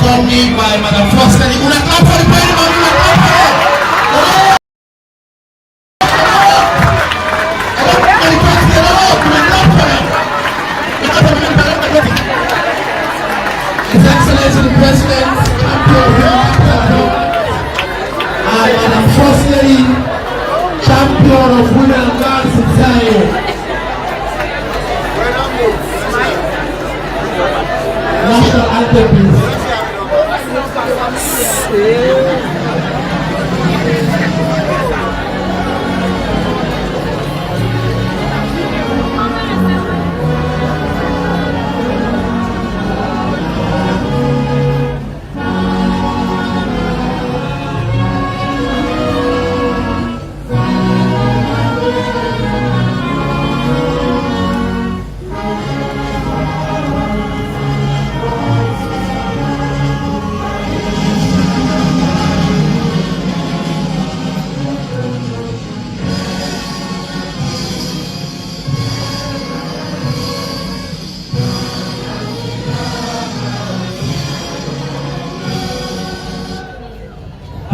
accompanied by Madam First Lady. Una clap for the president, una clap for it. His Excellency the President, and Madam First Lady, champion of women and girls in Zion. National anthem, please.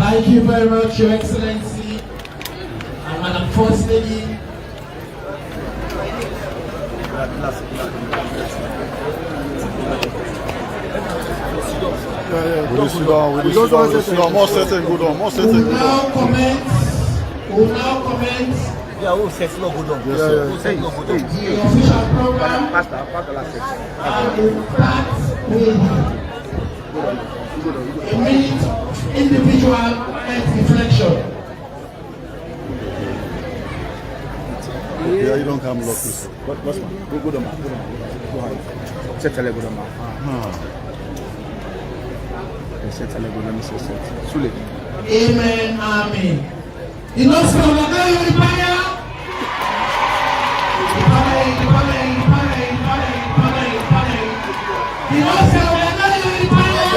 Thank you very much, Your Excellency, and Madam First Lady. More certain good on, more certain good on. We'll now comment. Yeah, who says no good on? Yes, sir. Who says no good on? The official program. And we'll start with a minute individual health reflection. Yeah, you don't come look this. What's good on? Good on. Set a leg on. Set a leg on. Sule. Amen. Amen. You know, so we're going to fire. You know, so we're going to fire.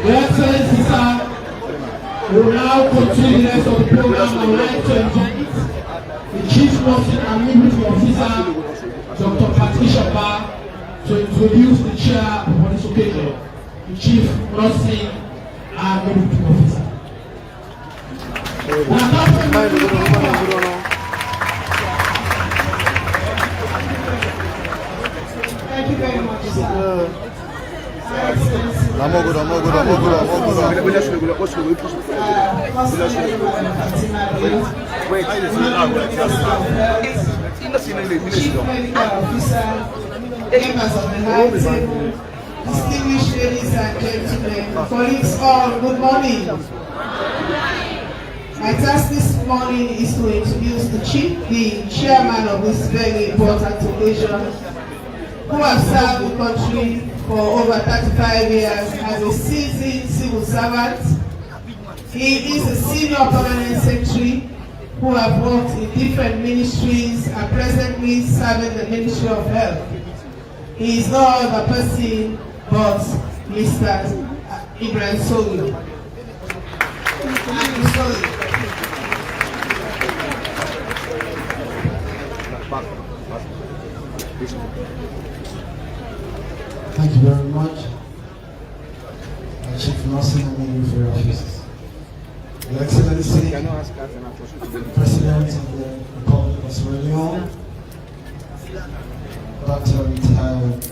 Your Excellency, sir, we will now continue the rest of the program. I would like to invite the Chief Nursing and Midwifery Officer, Dr. Patricia Barr, to introduce the chair for this occasion, the Chief Nursing and Midwifery Officer. Thank you very much, sir. Chief Medical Officer, members of the high table, distinguished ladies and gentlemen, colleagues all, good morning. My task this morning is to introduce the chairman of this very important occasion, who has served the country for over 35 years as a seasoned civil servant. He is a senior permanent secretary who have worked in different ministries and presently serving the Ministry of Health. He is no other person but Mr. Ibrahim Soli. Thank you very much. Chief Nursing and Midwifery Officer. Your Excellency, President of the Republic of Sierra Leone, Dr. Retired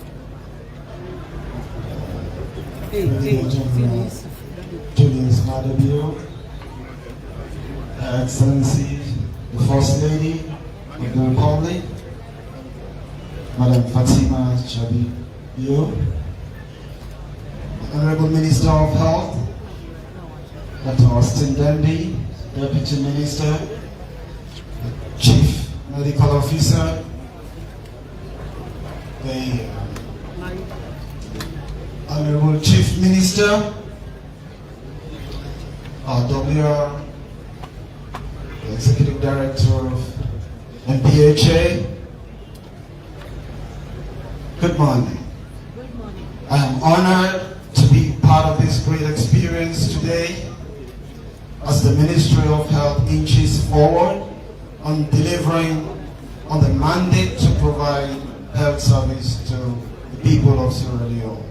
General Julius Maada, Her Excellency, the First Lady of the Republic, Madam Fatima Chabi, Honorable Minister of Health, Dr. Austin Denby, Deputy Minister, Chief Medical Officer, the Honorable Chief Minister, WR, the Executive Director of MPHA. Good morning. I am honored to be part of this great experience today as the Ministry of Health inches forward on delivering on the mandate to provide health service to the people of Sierra Leone.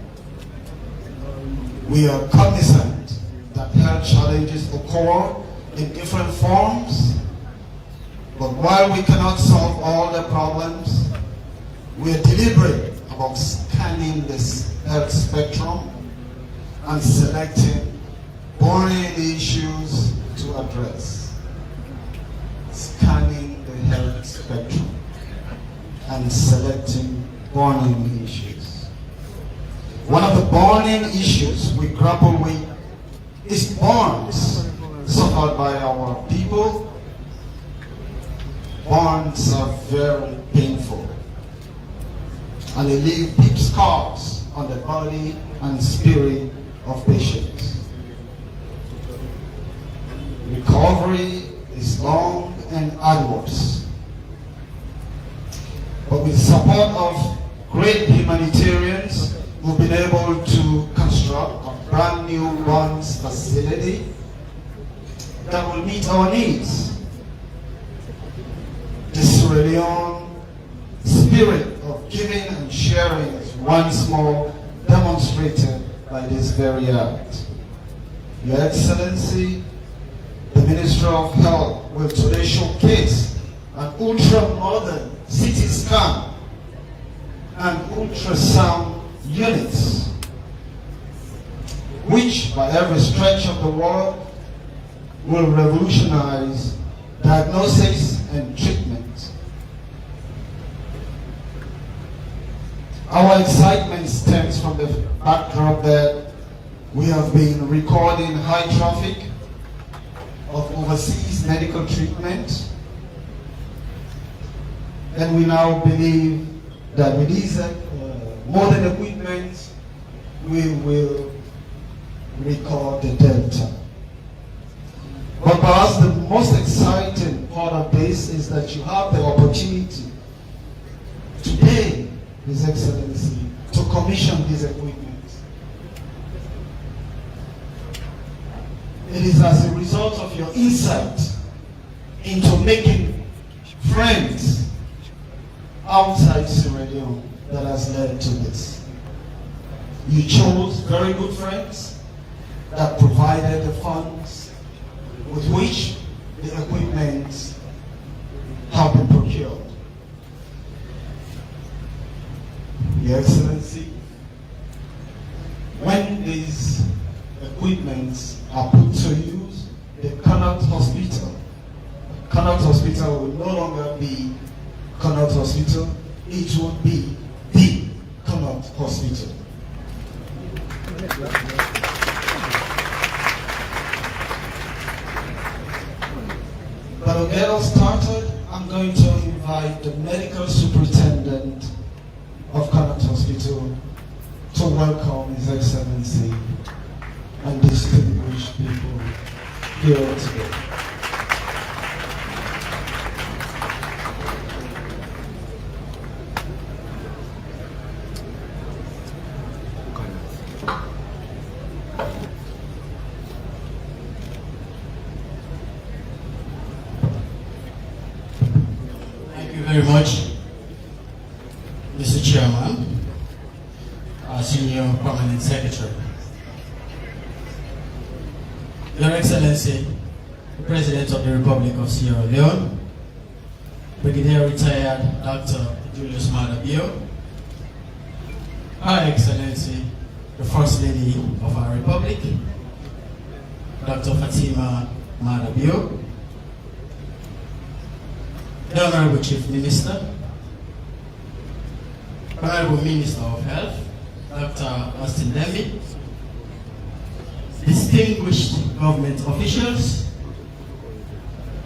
We are cognizant that health challenges occur in different forms, but while we cannot solve all the problems, we are deliberate about scanning this health spectrum and selecting burning issues to address. Scanning the health spectrum and selecting burning issues. One of the burning issues we grapple with is burns suffered by our people. Burns are very painful, and they leave deep scars on the body and spirit of patients. Recovery is long and arduous, but with the support of great humanitarians, we've been able to construct a brand new burns facility that will meet our needs. The Sierra Leone spirit of giving and sharing is once more demonstrated by this very act. Your Excellency, the Minister of Health will today showcase an ultra-modern CT scan and ultrasound units, which by every stretch of the world will revolutionize diagnosis and treatment. Our excitement stems from the backdrop that we have been recording high traffic of overseas medical treatment, and we now believe that with these modern equipment, we will record the delta. But perhaps the most exciting part of this is that you have the opportunity today, His Excellency, to commission this equipment. It is as a result of your insight into making friends outside Sierra Leone that has led to this. You chose very good friends that provided the funds with which the equipment have been procured. Your Excellency, when these equipments are put to use, the Connaught Hospital will no longer be Connaught Hospital, it will be the Connaught Hospital. But to get us started, I'm going to invite the medical superintendent of Connaught Hospital to welcome His Excellency and distinguished people here today. Thank you very much, Mr. Chairman, our Senior Permanent Secretary. Your Excellency, the President of the Republic of Sierra Leone, Brigadier Retired Dr. Julius Maada, Her Excellency, the First Lady of our Republic, Dr. Fatima Maada, the Honorable Chief Minister, Honorable Minister of Health, Dr. Austin Demi, distinguished government officials,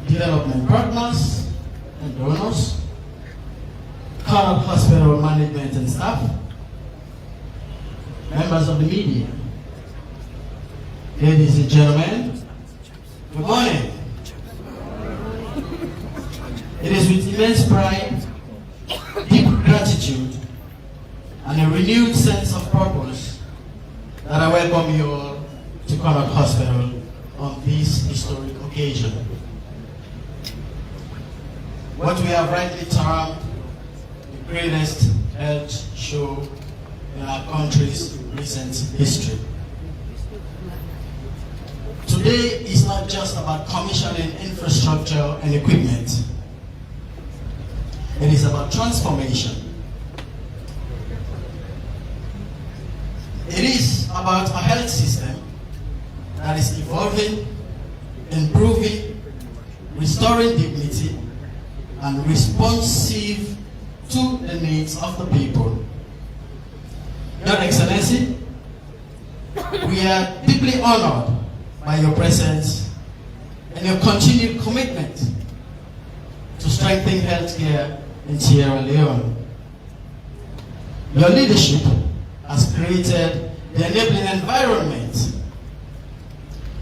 development partners and donors, Connaught Hospital management and staff, members of the media, ladies and gentlemen, good morning. It is with immense pride, deep gratitude, and a renewed sense of purpose that I welcome you all to Connaught Hospital on this historic occasion. What we have rightly termed the greatest health show in our country's recent history. Today is not just about commissioning infrastructure and equipment. It is about transformation. It is about a health system that is evolving, improving, restoring dignity, and responsive to the needs of the people. Your Excellency, we are deeply honored by your presence and your continued commitment to strengthen healthcare in Sierra Leone. Your leadership has created the enabling environment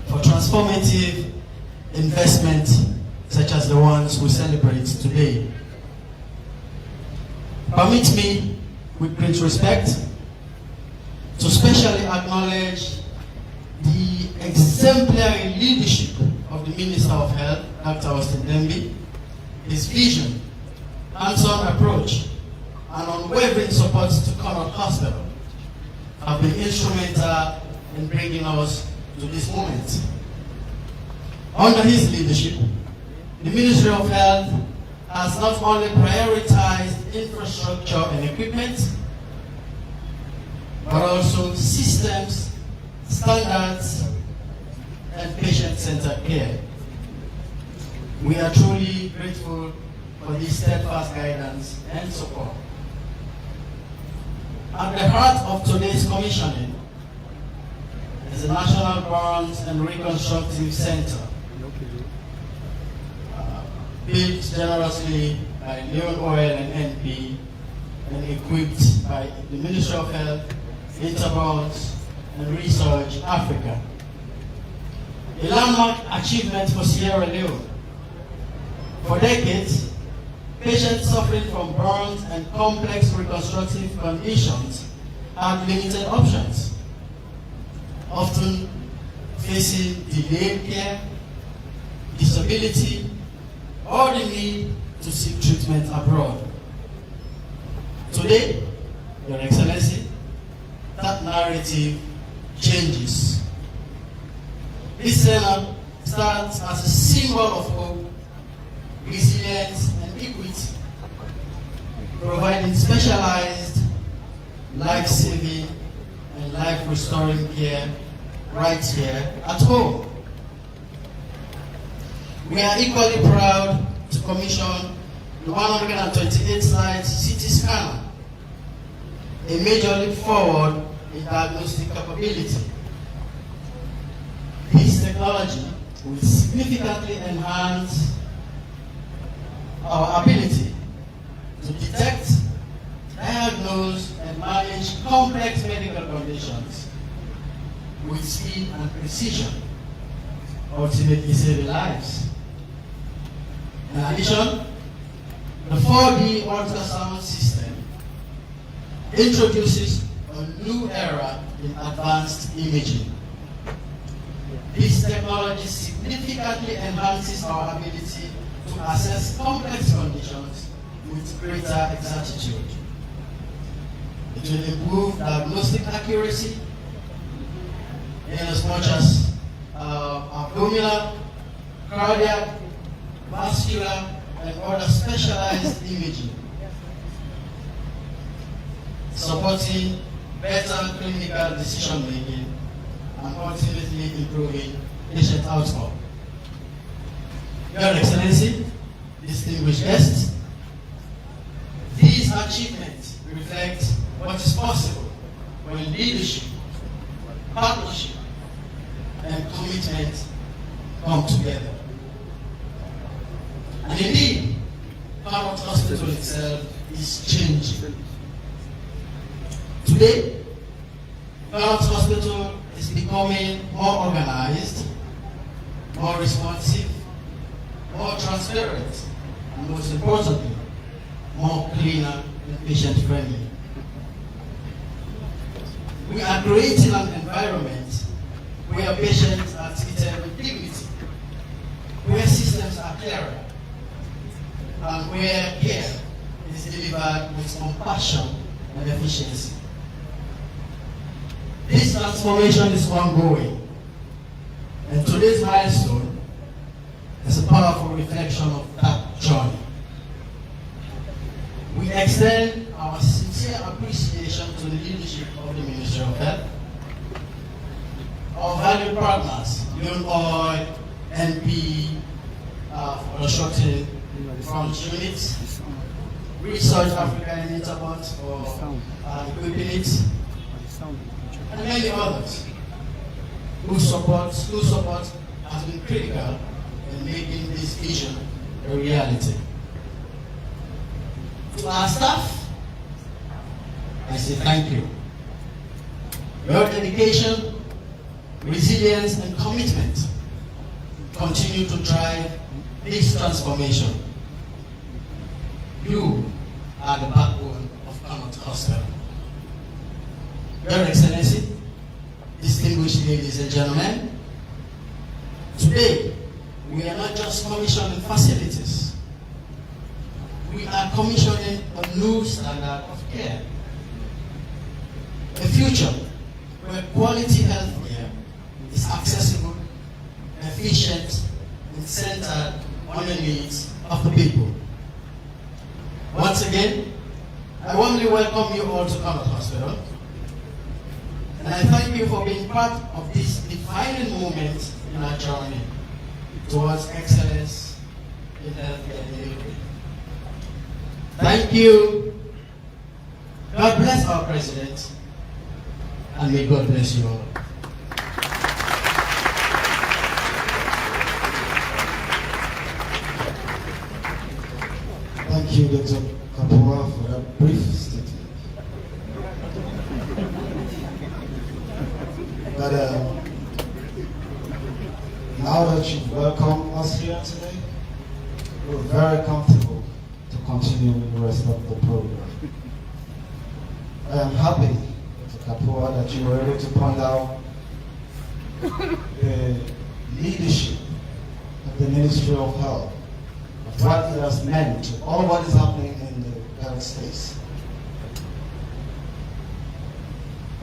for transformative investment such as the ones we celebrate today. Permit me, with great respect, to specially acknowledge the exemplary leadership of the Minister of Health, Dr. Austin Dembi. His vision, hands-on approach, and unwavering support to Connaught Hospital have been instrumental in bringing us to this moment. Under his leadership, the Ministry of Health has not only prioritized infrastructure and equipment, but also systems, standards, and patient-centered care. We are truly grateful for this steadfast guidance and support. At the heart of today's commissioning is the National Burns and Reconstructive Center, built generously by Leon Oil and NP and equipped by the Ministry of Health, Interburns, and Research Africa. A landmark achievement for Sierra Leone. For decades, patients suffering from burns and complex reconstructive conditions had limited options, often facing delayed care, disability, or the need to seek treatment abroad. Today, Your Excellency, that narrative changes. This center stands as a symbol of hope, resilience, and equity, providing specialized, life-saving, and life-restoring care right here at home. We are equally proud to commission the 128-slide CT scanner, a major leap forward in diagnostic capability. This technology will significantly enhance our ability to detect, diagnose, and manage complex medical conditions with speed and precision, ultimately saving lives. In addition, the 4D ultrasound system introduces a new era in advanced imaging. This technology significantly enhances our ability to assess complex conditions with greater exactitude. It will improve diagnostic accuracy in as much as abdominal, cardiac, vascular, and other specialized imaging, supporting better clinical decision-making and ultimately improving patient outcome. Your Excellency, distinguished guests, these achievements reflect what is possible when leadership, partnership, and commitment come together. And indeed, Connaught Hospital itself is changing. Today, Connaught Hospital is becoming more organized, more responsive, more transparent, and most importantly, more cleaner and patient-friendly. We are creating an environment where patients are treated with dignity, where systems are clearer, and where care is delivered with compassion and efficiency. This transformation is ongoing, and today's milestone is a powerful reflection of that journey. We extend our sincere appreciation to the leadership of the Ministry of Health, our valued partners, Young Oil, NP, Reconstructive Front Units, Research Africa and Interbot for equipping it, and many others whose support has been critical in making this vision a reality. To our staff, I say thank you. Your dedication, resilience, and commitment continue to drive this transformation. You are the backbone of Connaught Hospital. Your Excellency, distinguished ladies and gentlemen, today we are not just commissioning facilities, we are commissioning a new standard of care. A future where quality health care is accessible, efficient, and centered on the needs of the people. Once again, I warmly welcome you all to Connaught Hospital, and I thank you for being part of this defining moment in our journey towards excellence in healthcare delivery. Thank you. God bless our President, and may God bless you all. Thank you, Dr. Kapua, for that brief statement. But now that you've welcomed us here today, we're very comfortable to continue with the rest of the program. I am happy, Dr. Kapua, that you were able to point out the leadership of the Ministry of Health, of what it has meant to all what is happening in the health space.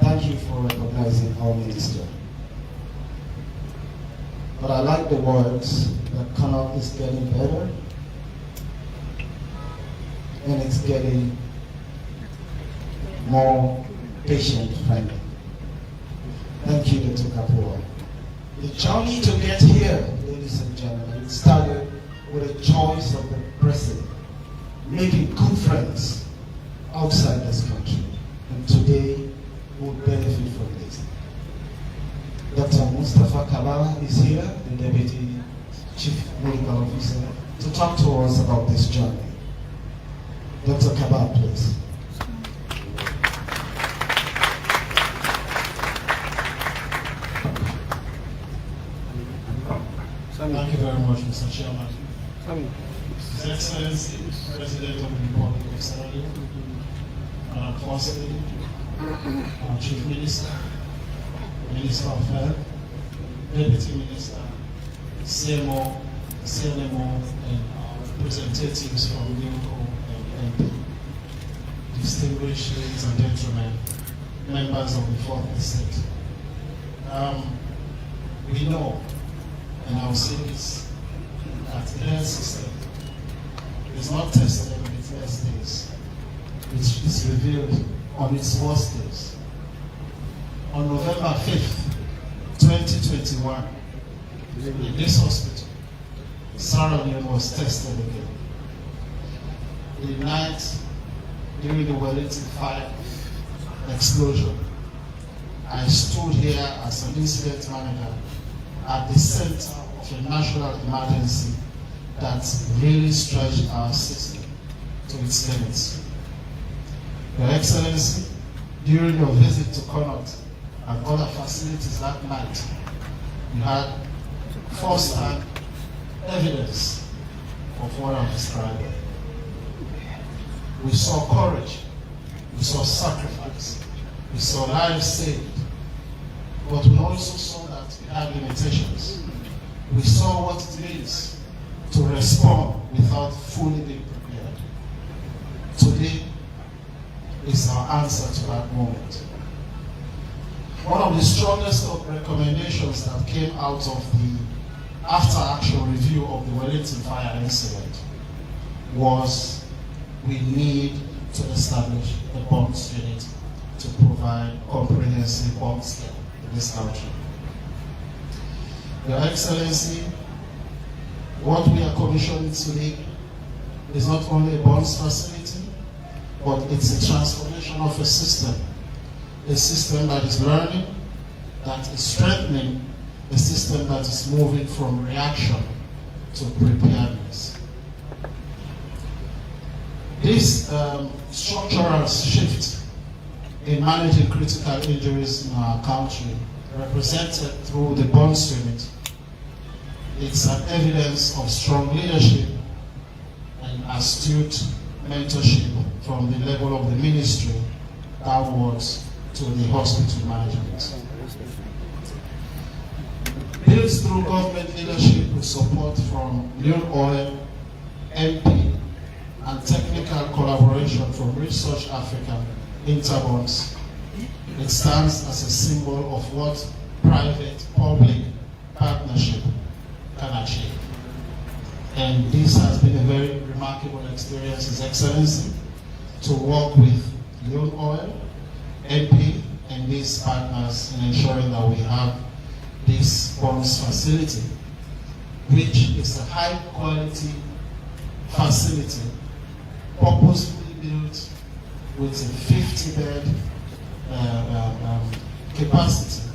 Thank you for recognizing our minister. But I like the words that Connaught is getting better and it's getting more patient-friendly. Thank you, Dr. Kapua. The journey to get here, ladies and gentlemen, it started with a choice of the president, making good friends outside this country. And today, we'll benefit from this. Dr. Mustafa Kaba is here, the Deputy Chief Medical Officer, to talk to us about this journey. Dr. Kaba, please. Thank you very much, Mr. Chairman. His Excellency, President of the Republic of Sierra Leone, and firstly, our Chief Minister, Minister of Health, Deputy Minister, CMO, and our representatives from NIMCO and MP, distinguished ladies and gentlemen, members of the Fourth Estate. We know, and I will say this, that the health system is not tested on its best days. It is revealed on its worst days. On November 5th, 2021, in this hospital, Sierra Leone was tested again. The night during the Wellington 5 explosion, I stood here as an incident manager at the center of a national emergency that really stretched our system to its limits. Your Excellency, during your visit to Connaught and other facilities that night, you had first-hand evidence of what I'm describing. We saw courage, we saw sacrifice, We saw lives saved, but we also saw that it had limitations. We saw what it means to respond without fully being prepared. Today is our answer to that moment. One of the strongest of recommendations that came out of the after-action review of the Wellington fire incident was we need to establish a bombs unit to provide comprehensive bomb scale in this country. Your Excellency, what we are commissioning today is not only a bombs facility, but it's a transformation of a system that is learning, that is strengthening, a system that is moving from reaction to preparedness. This structural shift in managing critical injuries in our country, represented through the bonds unit, it's an evidence of strong leadership and astute mentorship from the level of the ministry downwards to the hospital management. Built through government leadership with support from New Oil, MP, and technical collaboration from Research Africa, Interbonds, it stands as a symbol of what private-public partnership can achieve. And this has been a very remarkable experience, His Excellency, to work with New Oil, MP, and these partners in ensuring that we have this bonds facility, which is a high-quality facility, purposefully built with a 50-bed capacity,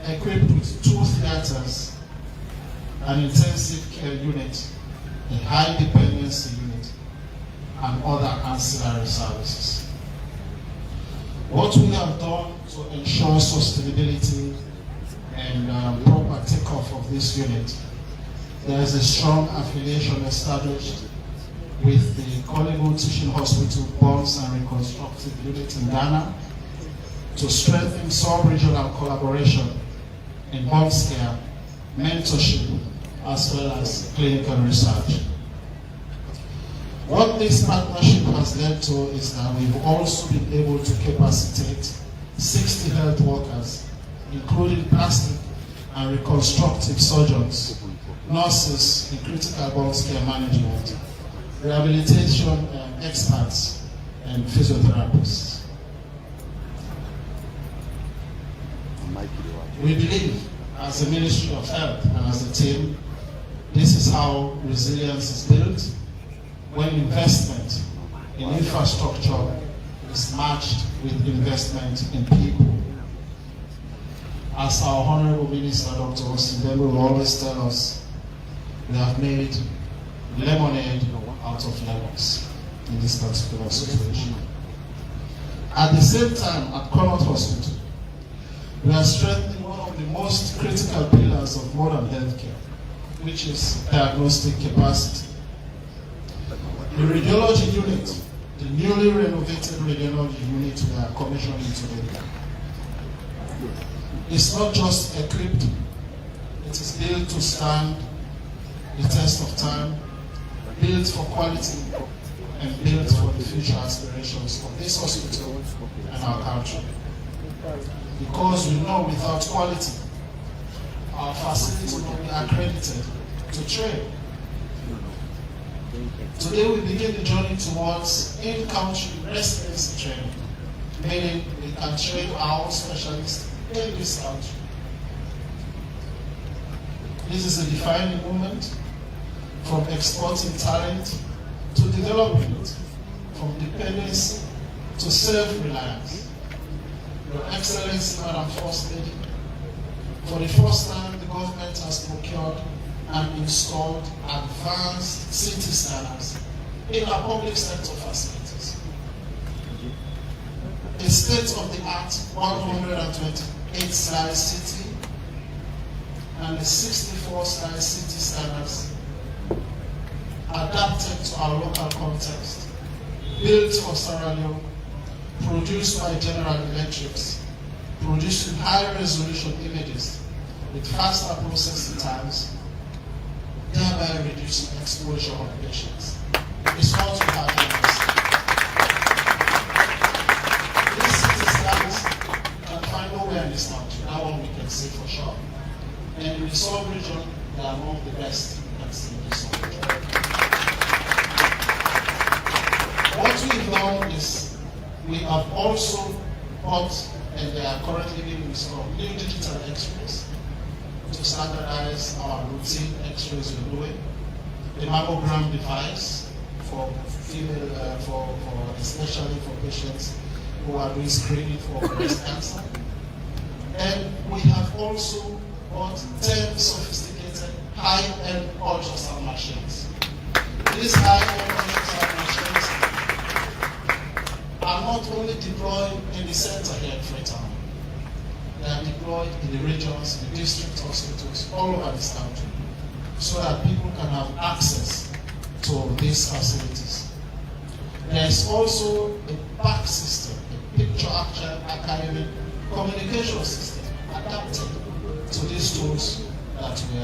equipped with 2 theaters, an intensive care unit, a high dependency unit, and other ancillary services. What we have done to ensure sustainability and proper takeoff of this unit, there is a strong affiliation established with the Connaught Teaching Hospital Bonds and Reconstructive Unit in Ghana to strengthen sub-regional collaboration in bonds care, mentorship, as well as clinical research. What this partnership has led to is that we've also been able to capacitate 60 health workers, including plastic and reconstructive surgeons, nurses in critical bonds care management, rehabilitation experts, and physiotherapists. We believe, as a Ministry of Health and as a team, this is how resilience is built, when investment in infrastructure is matched with investment in people. As our Honorable Minister, Dr. Austin will always tell us, we have made lemonade out of lemons in this particular situation. At the same time, at Connaught Hospital, we are strengthening one of the most critical pillars of modern healthcare, which is diagnostic capacity. The radiology unit, the newly renovated radiology unit we are commissioning today, is not just equipped, it is built to stand the test of time, built for quality, and built for the future aspirations of this hospital and our country. Because we know without quality, our facility will be accredited to train. Today we begin the journey towards in-country residency training, meaning we can train our own specialists in this country. This is a defining moment from exporting talent to developing it, from dependency to self-reliance. Your Excellency, Madam First Lady, for the first time the government has procured and installed advanced CT scanners in our public sector facilities. A state-of-the-art 128-slide CT and the 64-slide CT scanners adapted to our local context, built for Sierra Leone, produced by General Electrics, producing high-resolution images with faster processing times, thereby reducing exposure of patients. It's not too hard to understand. These CT scans can find nowhere in this country. That one we can say for sure. And in the sub-region, they are among the best we can see in the sub-region. What we've done is we have also bought, and they are currently being installed, new digital X-rays to standardize our routine X-rays we're doing. The mammogram device for female, for especially for patients who are doing screening for breast cancer. And we have also bought 10 sophisticated high-end ultrasound machines. These high-end ultrasound machines are not only deployed in the center here in Freetown, they are deployed in the regions, the district hospitals, all over this country, so that people can have access to these facilities. There is also a PAC system, a picture archiving communication system adapted to these tools that we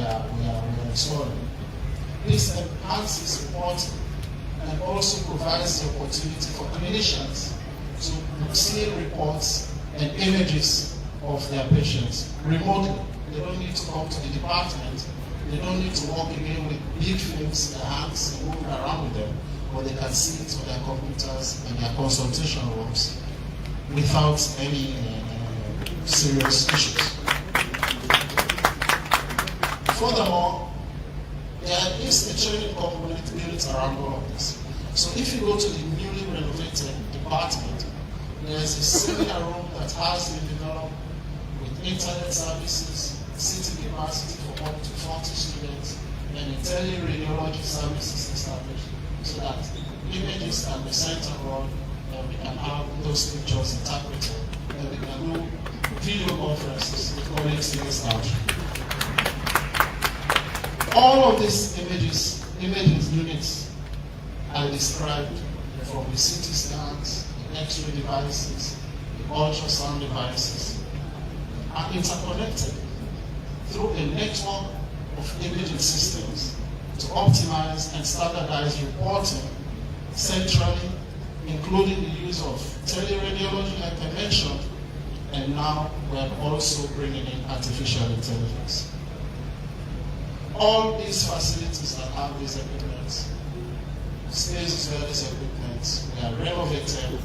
are installing. This enhances reporting and also provides the opportunity for clinicians to see reports and images of their patients remotely. They don't need to come to the department. They don't need to walk again with big films in their hands and move around with them, but they can see it on their computers and their consultation rooms without any serious issues. Furthermore, there is a training component built around all of this. So if you go to the newly renovated department, there's a seminar room that has been developed with internet services, seating capacity for up to 40 students, and a teleradiology services established so that images can be sent abroad and we can have those pictures interpreted and we can do video conferences with colleagues in this country. All of these images units are described from the CT scans, the X-ray devices, the ultrasound devices, are interconnected through a network of imaging systems to optimize and standardize reporting centrally, including the use of teleradiology like I mentioned, and now we're also bringing in artificial intelligence. All these facilities that have these equipment, spaces where these equipment, we are renovated,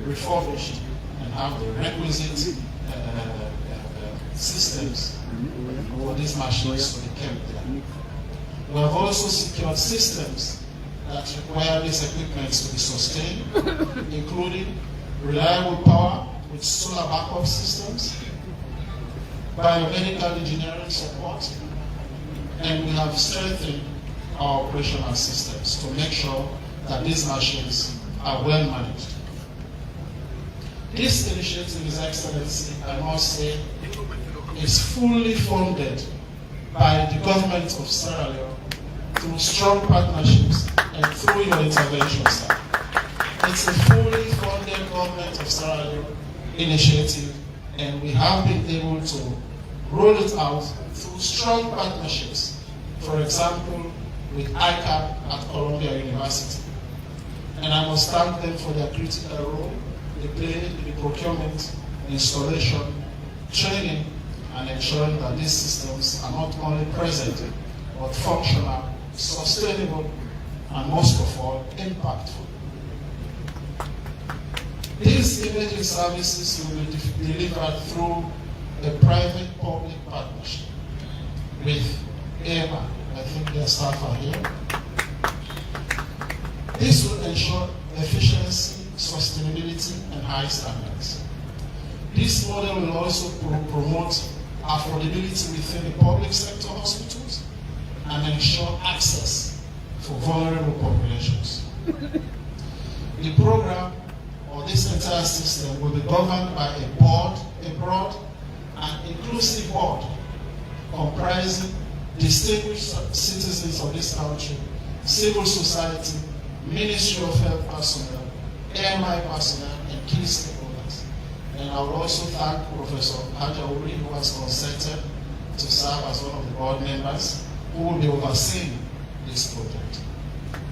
refurbished, and have the requisite systems for these machines to be kept there. We have also secured systems that require these equipment to be sustained, including reliable power with solar backup systems, biomedical engineering support, and we have strengthened our operational systems to make sure that these machines are well managed. This initiative, His Excellency, I must say, is fully funded by the government of Sierra Leone through strong partnerships and through your intervention, sir. It's a fully funded government of Sierra Leone initiative, and we have been able to roll it out through strong partnerships. For example, with ICAP at Columbia University. And I must thank them for their critical role they play in the procurement, installation, training, and ensuring that these systems are not only present, but functional, sustainable, and most of all, impactful. These imaging services will be delivered through a private-public partnership with AMA. I think their staff are here. This will ensure efficiency, sustainability, and high standards. This model will also promote affordability within the public sector hospitals and ensure access for vulnerable populations. The program, or this entire system, will be governed by a broad and inclusive board comprising distinguished citizens of this country, civil society, Ministry of Health personnel, AMI personnel, and key stakeholders. And I would also thank Professor Hajauri, who has consented to serve as one of the board members who will be overseeing this project.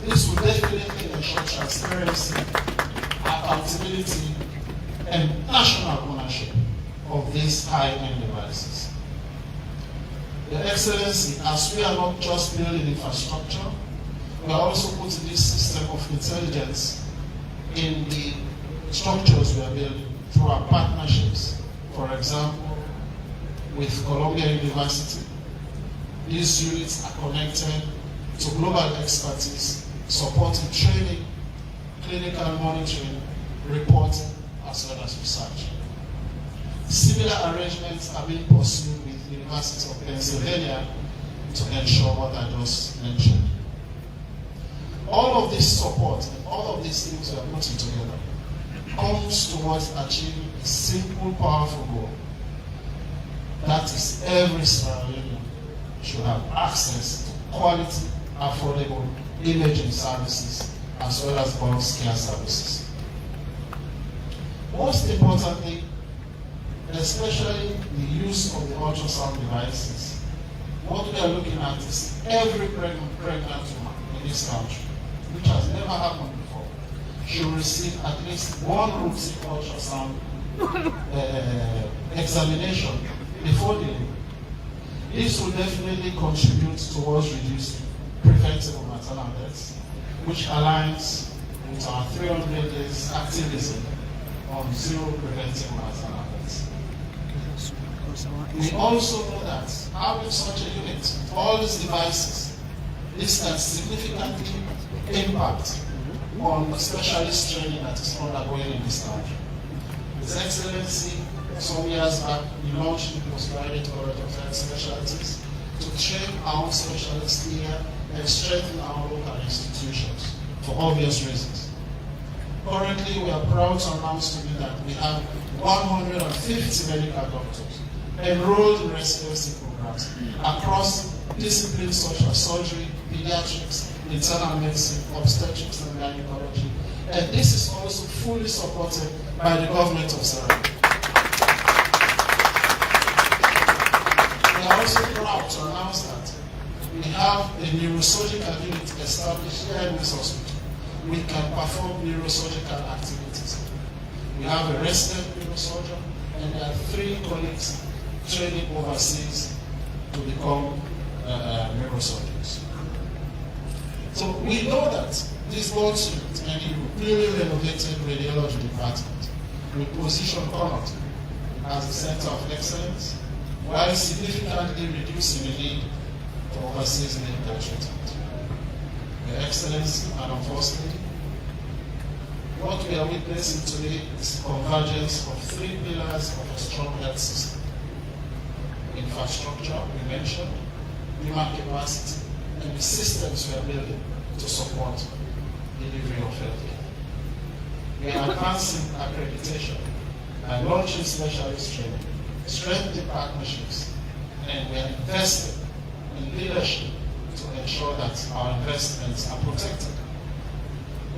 This will definitely ensure transparency, accountability, and national ownership of these high-end devices. Your Excellency, as we are not just building infrastructure, we are also putting this system of intelligence in the structures we are building through our partnerships. For example, with Columbia University, these units are connected to global expertise, supporting training, clinical monitoring, reporting, as well as research. Similar arrangements are being pursued with the University of Pennsylvania to ensure what I just mentioned. All of this support and all of these things we are putting together comes towards achieving a simple, powerful goal. That is, every Sierra Leonean should have access to quality, affordable imaging services as well as bulk care services. Most importantly, especially the use of the ultrasound devices, what we are looking at is every pregnant woman in this country, which has never happened before, should receive at least one routine ultrasound examination before delivery. This will definitely contribute towards reducing preventable maternal deaths, which aligns with our 300 days activism on zero preventable maternal deaths. We also know that having such a unit with all these devices, this can significantly impact on the specialist training that is undergoing in this country. His Excellency, some years back, we launched the Postgraduate College of Health Specialties to train our own specialists here and strengthen our local institutions for obvious reasons. Currently, we are proud to announce to you that we have 150 medical doctors enrolled in residency programs across disciplines such as surgery, pediatrics, internal medicine, obstetrics and gynecology. And this is also fully supported by the government of Sierra Leone. We are also proud to announce that we have a neurosurgical unit established here in this hospital. We can perform neurosurgical activities. We have a resident neurosurgeon, and there are 3 colleagues training overseas to become neurosurgeons. So we know that this board unit and the newly renovated radiology department will position Connaught as a center of excellence while significantly reducing the need for overseas medical treatment. Your Excellency, Madam First Lady, what we are witnessing today is the convergence of 3 pillars of a strong health system. Infrastructure, we mentioned, human capacity, and the systems we are building to support delivery of healthcare. We are advancing accreditation by launching specialist training, strengthening partnerships, and we are investing in leadership to ensure that our investments are protected.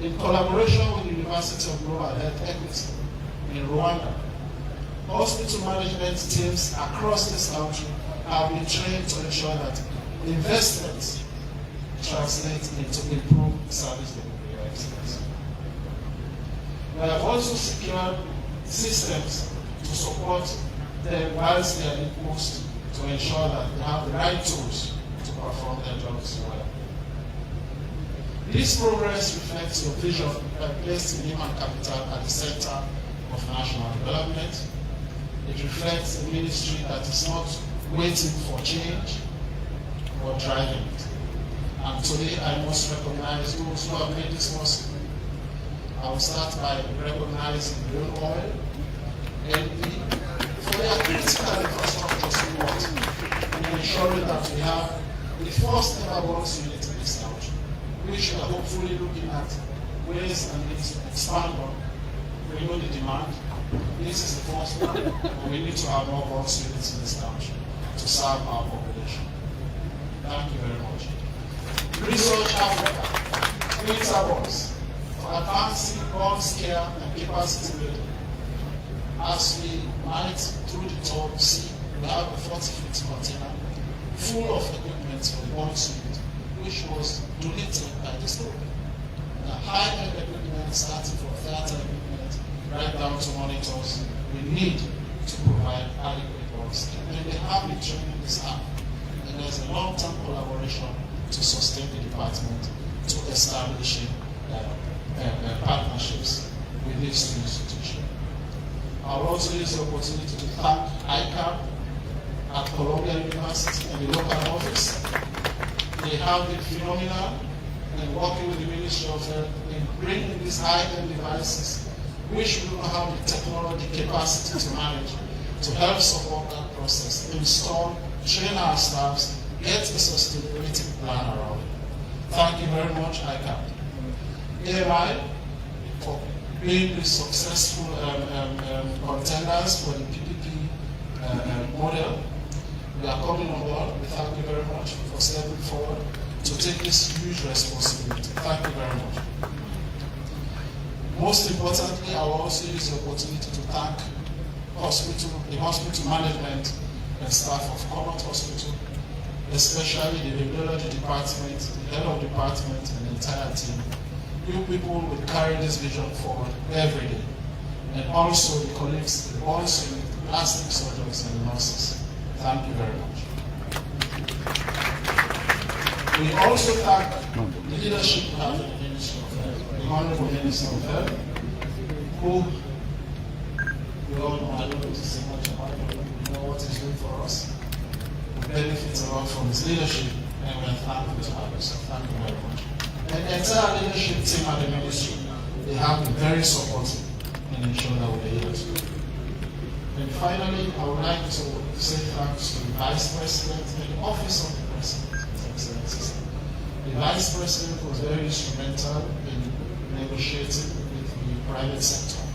In collaboration with the University of Global Health Equity in Rwanda, hospital management teams across this country have been trained to ensure that investments translate into improved service delivery excellence. We have also secured systems to support them whilst they are in post to ensure that they have the right tools to perform their jobs well. This progress reflects your vision by placing human capital at the center of national development. It reflects a ministry that is not waiting for change or driving it. And today I must recognize those who have made this possible. I will start by recognizing Blue Oil, NP, for their critical infrastructure support in ensuring that we have the first ever bonds unit in this country, which we are hopefully looking at ways and means to expand on. We know the demand. This is the first one, and we need to have more bonds units in this country to serve our population. Thank you very much. Research Africa, Winter Bonds, for advancing bonds care and capacity building. As we might through the tour see, we have a 40-foot container full of equipment for one unit, which was donated by the store. The high-end equipment, starting from theater equipment right down to monitors, we need to provide adequate works. And they have been training the staff. And there's a long-term collaboration to sustain the department to establishing partnerships with these two institutions. I will also use the opportunity to thank ICAP at Columbia University and the local office. They have been phenomenal in working with the Ministry of Health in bringing these high-end devices, which we don't have the technology capacity to manage, to help support that process, install, train our staffs, get a sustainability plan around it. Thank you very much, ICAP. AMI, for being the successful contenders for the PPP model. We are coming on board. We thank you very much for stepping forward to take this huge responsibility. Thank you very much. Most importantly, I will also use the opportunity to thank the hospital management and staff of Connaught Hospital, especially the radiology department, the head of department, and the entire team. You people will carry this vision forward every day. And also the colleagues, the boys, the plastic surgeons, and the nurses. Thank you very much. We also thank the leadership we have in the Ministry of Health, the Honorable Minister of Health, who we all know, I don't need to say much about it, we know what he's doing for us. We benefit a lot from his leadership, and we are thankful to have it. So thank you very much. And the entire leadership team at the ministry, they have been very supportive in ensuring that we're able to. And finally, I would like to say thanks to the Vice President and the Office of the President, His Excellency. The Vice President was very instrumental in negotiating with the private sector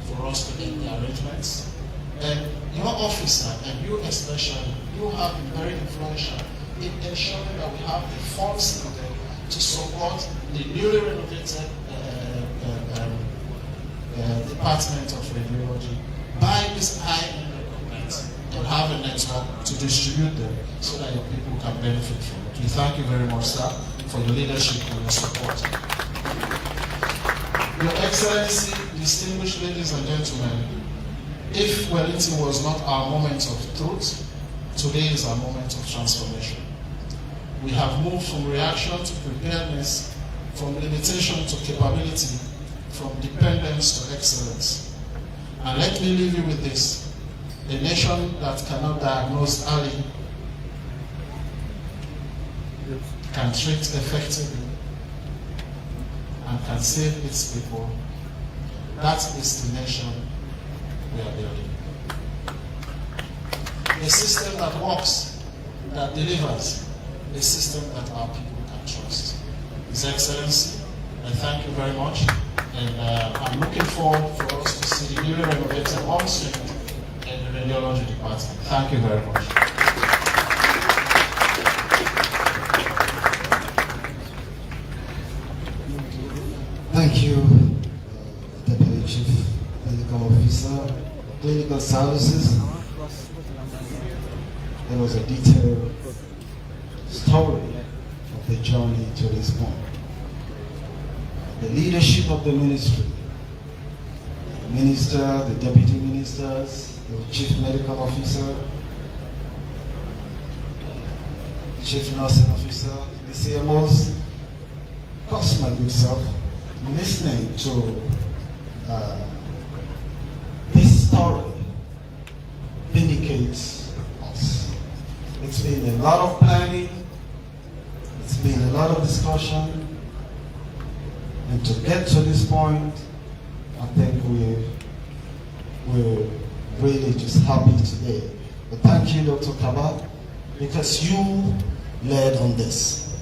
for us to get the arrangements. And your officer, and you especially, you have been very influential in ensuring that we have the funds needed to support the newly renovated Department of Radiology, buy this high-end equipment and have a network to distribute them so that your people can benefit from it. We thank you very much, sir, for your leadership and your support. Your Excellency, distinguished ladies and gentlemen, if Wellington was not our moment of truth, today is our moment of transformation. We have moved from reaction to preparedness, from limitation to capability, from dependence to excellence. And let me leave you with this. A nation that cannot diagnose early can treat effectively and can save its people. That is the nation we are building. A system that works, that delivers, a system that our people can trust. His Excellency, I thank you very much, and I'm looking forward for us to see the newly renovated on-suite in the radiology department. Thank you very much. Thank you, Deputy Chief Medical Officer, Clinical Services. There was a detailed story of the journey to this point. The leadership of the ministry, the minister, the deputy ministers, the chief medical officer, chief nursing officer, the CMOs, plus my good self, listening to this story vindicates us. It's been a lot of planning, it's been a lot of discussion, and to get to this point, I think we're really just happy today. But thank you, Dr. Kaba, because you led on this.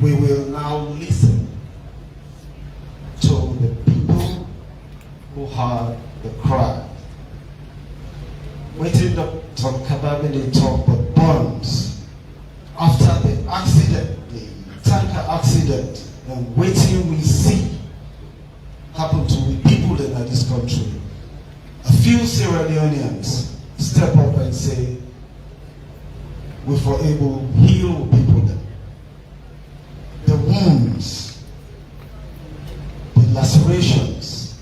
We will now listen to the people who heard the cry. Waiting Dr. Kaba they talk but burns after the accident, the tanker accident, and waiting we see happen to we people in this country, a few Sierra Leoneans step up and say, we for able heal people them. The wounds, the lacerations,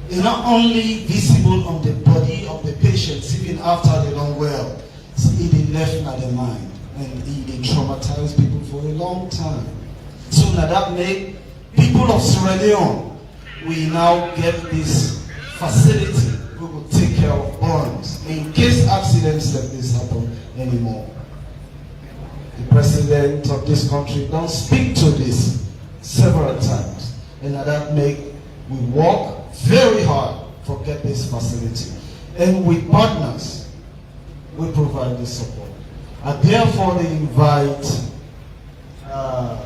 they're not only visible on the body of the patients even after they don't well, it left in their mind and it traumatized people for a long time. So now that make people of Sierra Leone, we now get this facility we will take care of burns in case accidents like this happen anymore. The president of this country don't speak to this several times, and that make we work very hard to get this facility. And with partners, we provide this support. And therefore they invite a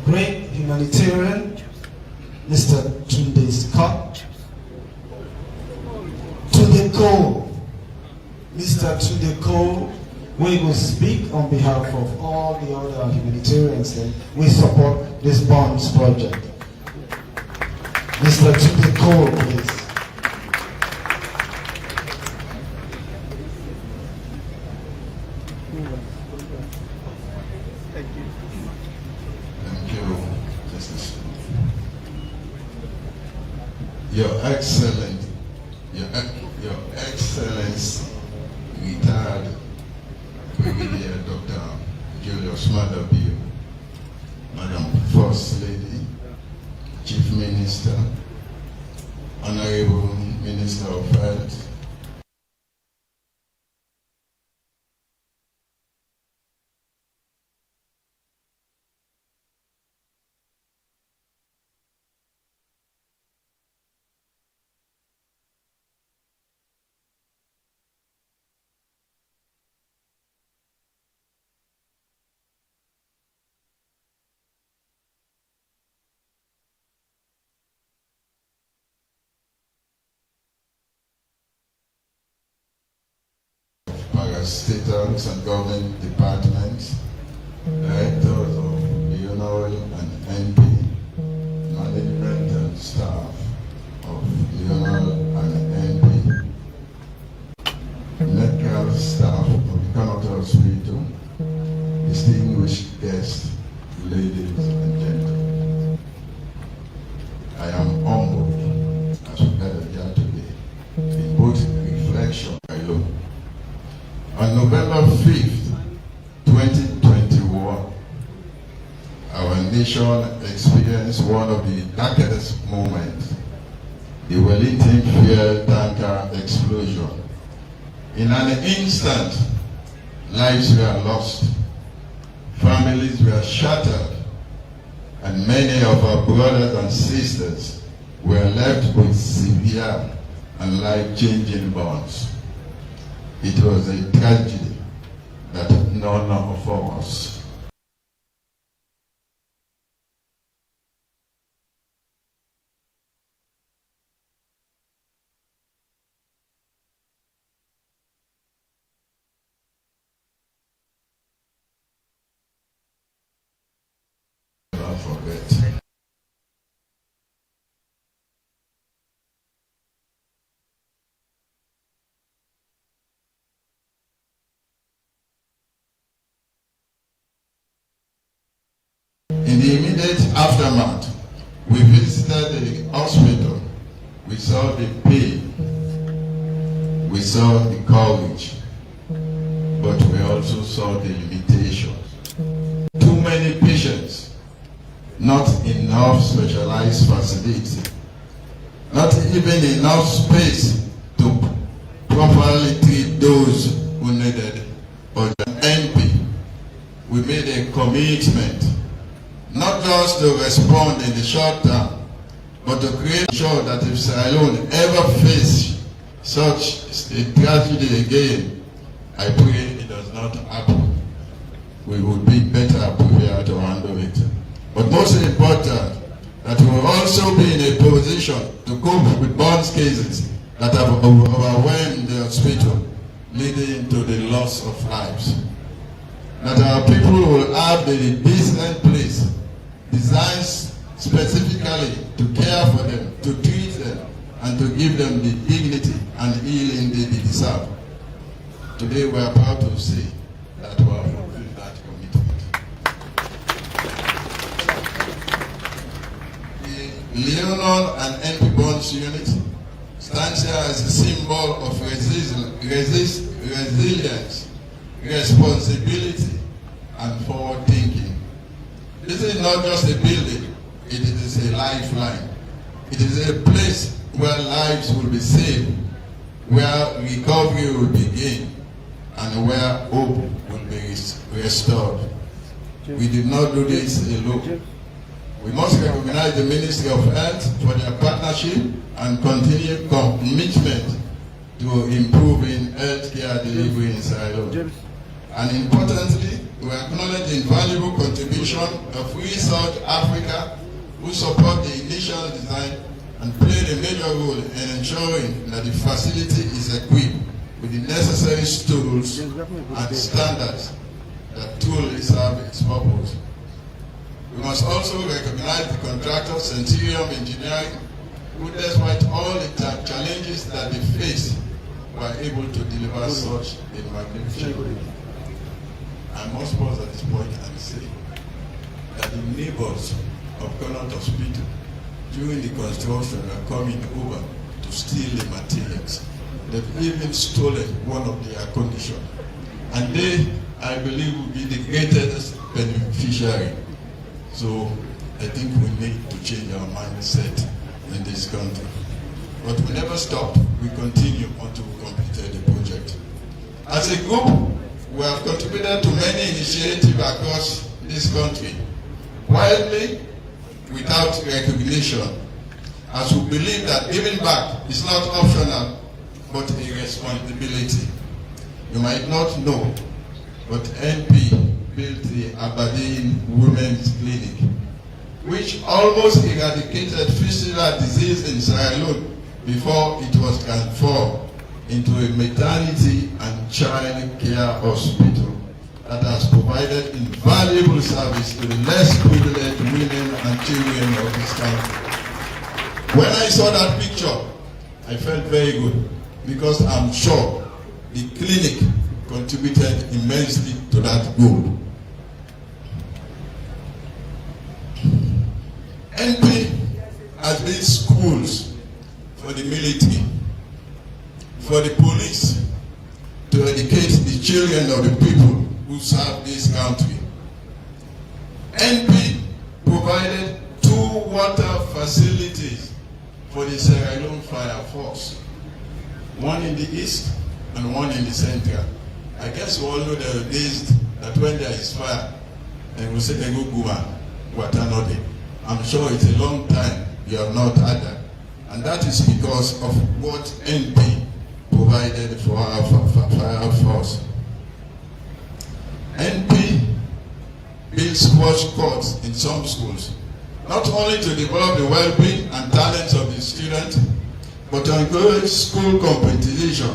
great humanitarian, Mr. Tunde Scott, Tunde Cole. Mr. Tunde Cole, we will speak on behalf of all the other humanitarians that we support this bonds project. Mr. Tunde Cole, please. Thank you, Justice. Your Excellency, Your Excellency, retired Brigadier Dr. Julius Maada, Madam First Lady, Chief Minister, Honorable Minister of Health, parastatals and government departments, directors of Leonor and NP, management and staff of Leonor and NP, medical staff of Connaught Hospital, distinguished guests, ladies and gentlemen. I am humbled as we gather here today in both reflection and alone. On November 5th, 2021, our nation experienced one of the darkest moments, the Wellington fuel tanker explosion. In an instant, lives were lost, families were shattered, and many of our brothers and sisters were left with severe and life-changing bonds. It was a tragedy that none of us never forget. In the immediate aftermath, we visited the hospital. We saw the pain, we saw the courage, but we also saw the limitations. Too many patients, not enough specialized facility, not even enough space to properly treat those who needed urgent NP. We made a commitment not just to respond in the short term, but to create sure that if Sierra Leone ever face such a tragedy again, I pray it does not happen. We will be better prepared to handle it. But most important, that we will also be in a position to cope with burns cases that have overwhelmed the hospital, leading to the loss of lives. That our people will have the decent place, designs specifically to care for them, to treat them, and to give them the dignity and healing they deserve. Today we are proud to say that we have fulfilled that commitment. The Leonon and NP Bonds unit stands here as a symbol of resilience, responsibility, and forward thinking. This is not just a building, it is a lifeline. It is a place where lives will be saved, where recovery will begin, and where hope will be restored. We did not do this alone. We must recognize the Ministry of Health for their partnership and continued commitment to improving healthcare delivery in Sierra Leone. And importantly, we acknowledge the invaluable contribution of Research Africa, who support the initial design and played a major role in ensuring that the facility is equipped with the necessary tools and standards that truly serve its purpose. We must also recognize the contractor, Centurion Engineering, who despite all the challenges that they faced, were able to deliver such a magnificent work. I must pause at this point and say that the neighbors of Connaught Hospital during the construction were coming over to steal the materials. They've even stolen one of the air conditioners. And they, I believe, will be the greatest beneficiary. So I think we need to change our mindset in this country. But we never stopped. We continue until we completed the project. As a group, we have contributed to many initiatives across this country, widely without recognition, as we believe that giving back is not optional, but a responsibility. You might not know, but NP built the Aberdeen Women's Clinic, which almost eradicated fistula disease in Sierra Leone before it was transformed into a maternity and child care hospital that has provided invaluable service to the less privileged women and children of this country. When I saw that picture, I felt very good because I'm sure the clinic contributed immensely to that goal. NP has been schools for the military, for the police, to educate the children of the people who serve this country. NP provided 2 water facilities for the Sierra Leone Fire Force, one in the east and one in the central. I guess we all know there are days that when there is fire, and we say they go Watanode. I'm sure it's a long time you have not had that. And that is because of what NP provided for our fire force. NP built squash courts in some schools, not only to develop the well-being and talents of the students, but to encourage school competition,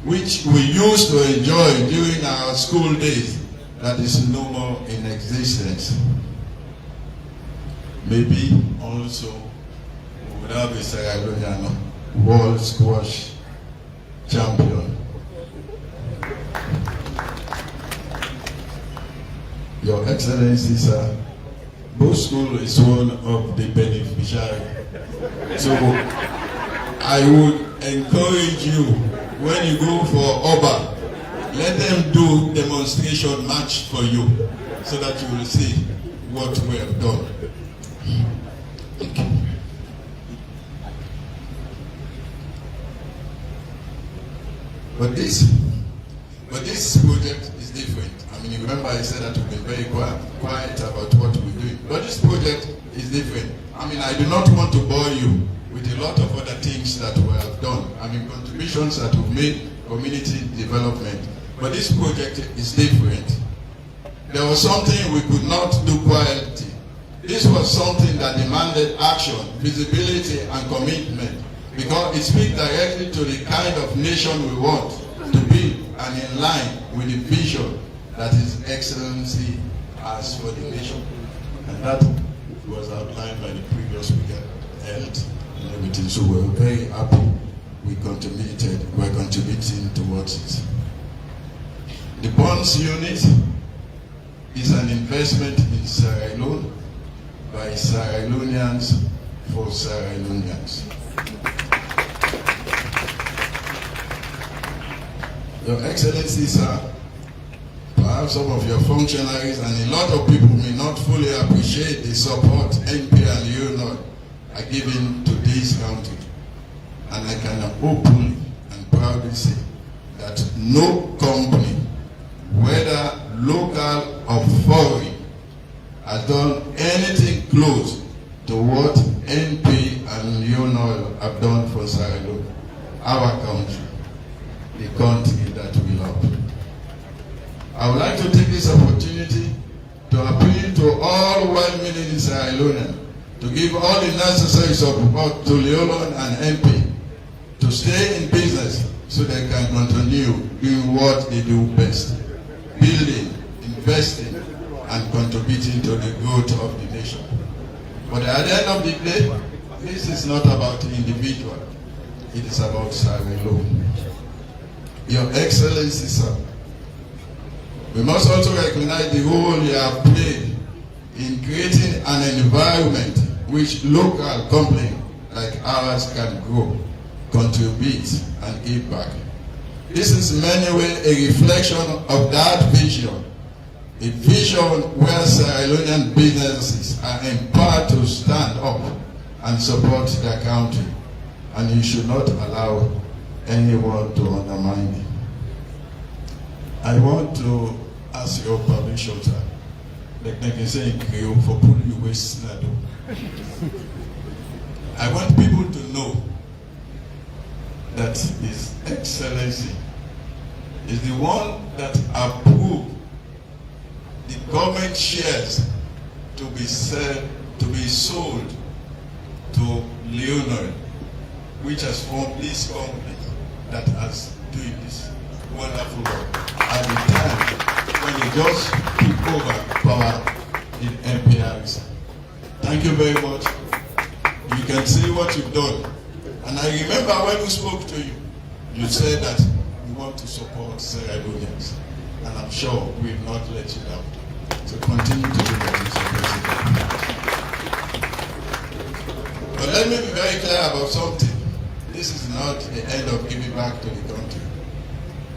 which we used to enjoy during our school days, that is no more in existence. Maybe also we would have a Sierra Leonean world squash champion. Your Excellency, sir, both school is one of the beneficiaries. So I would encourage you, when you go for Oba, let them do demonstration match for you so that you will see what we have done. But this project is different. I mean, you remember I said that we've been very quiet about what we're doing. But this project is different. I mean, I do not want to bore you with a lot of other things that we have done. I mean, contributions that we've made, community development. But this project is different. There was something we could not do quietly. This was something that demanded action, visibility, and commitment, because it speaks directly to the kind of nation we want to be and in line with the vision that His Excellency has for the nation. And that was outlined by the previous speaker, held and everything. So we're very happy we're contributing towards it. The bonds unit is an investment in Sierra Leone by Sierra Leoneans for Sierra Leoneans. Your Excellency, sir, perhaps some of your functionaries and a lot of people may not fully appreciate the support NP and Leonard are giving to this country. And I can openly and proudly say that no company, whether local or foreign, has done anything close to what NP and Leonard have done for Sierra Leone, our country, the country that we love. I would like to take this opportunity to appeal to all well-meaning Sierra Leoneans to give all the necessary support to Leonard and NP to stay in business so they can continue doing what they do best, building, investing, and contributing to the growth of the nation. But at the end of the day, this is not about the individual, it is about Sierra Leone. Your Excellency, sir, we must also recognize the role you have played in creating an environment which local companies like ours can grow, contribute, and give back. This is in many ways a reflection of that vision, a vision where Sierra Leonean businesses are empowered to stand up and support their country, and you should not allow anyone to undermine it. I want to ask your permission, sir. Like they can say in Creole, for pulling you waste. I want people to know that His Excellency is the one that approved the government shares to be sold to Leonard, which has formed this company that has doing this wonderful work at the time when they just took over power in MPRs. Thank you very much. You can see what you've done. And I remember when we spoke to you, you said that you want to support Sierra Leoneans. And I'm sure we will not let you down. So continue to do that, Mr. President. But let me be very clear about something. This is not the end of giving back to the country.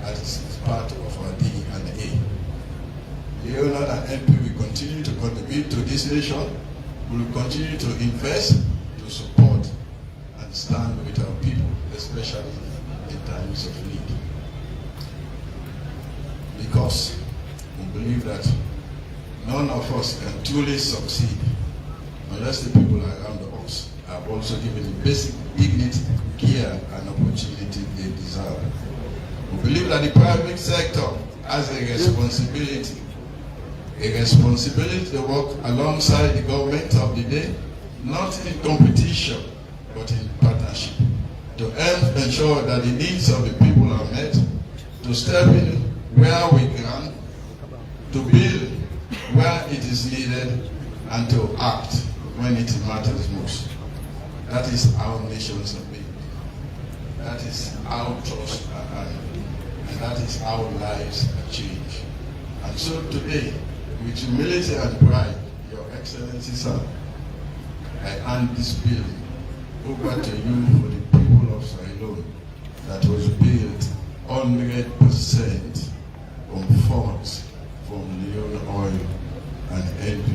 As it's part of our DNA. Leonard and NP will continue to contribute to this nation. We will continue to invest, to support, and stand with our people, especially in times of need. Because we believe that none of us can truly succeed unless the people around us are also given the basic dignity, care, and opportunity they deserve. We believe that the private sector has a responsibility to work alongside the government of the day, not in competition, but in partnership, to help ensure that the needs of the people are met, to step in where we can, to build where it is needed, and to act when it matters most. That is how nations are built. That is how trust are earned. And that is how lives are changed. And so today, with humility and pride, Your Excellency, sir, I hand this building over to you for the people of Sierra Leone that was built 100% from funds from Leon Oil and NP.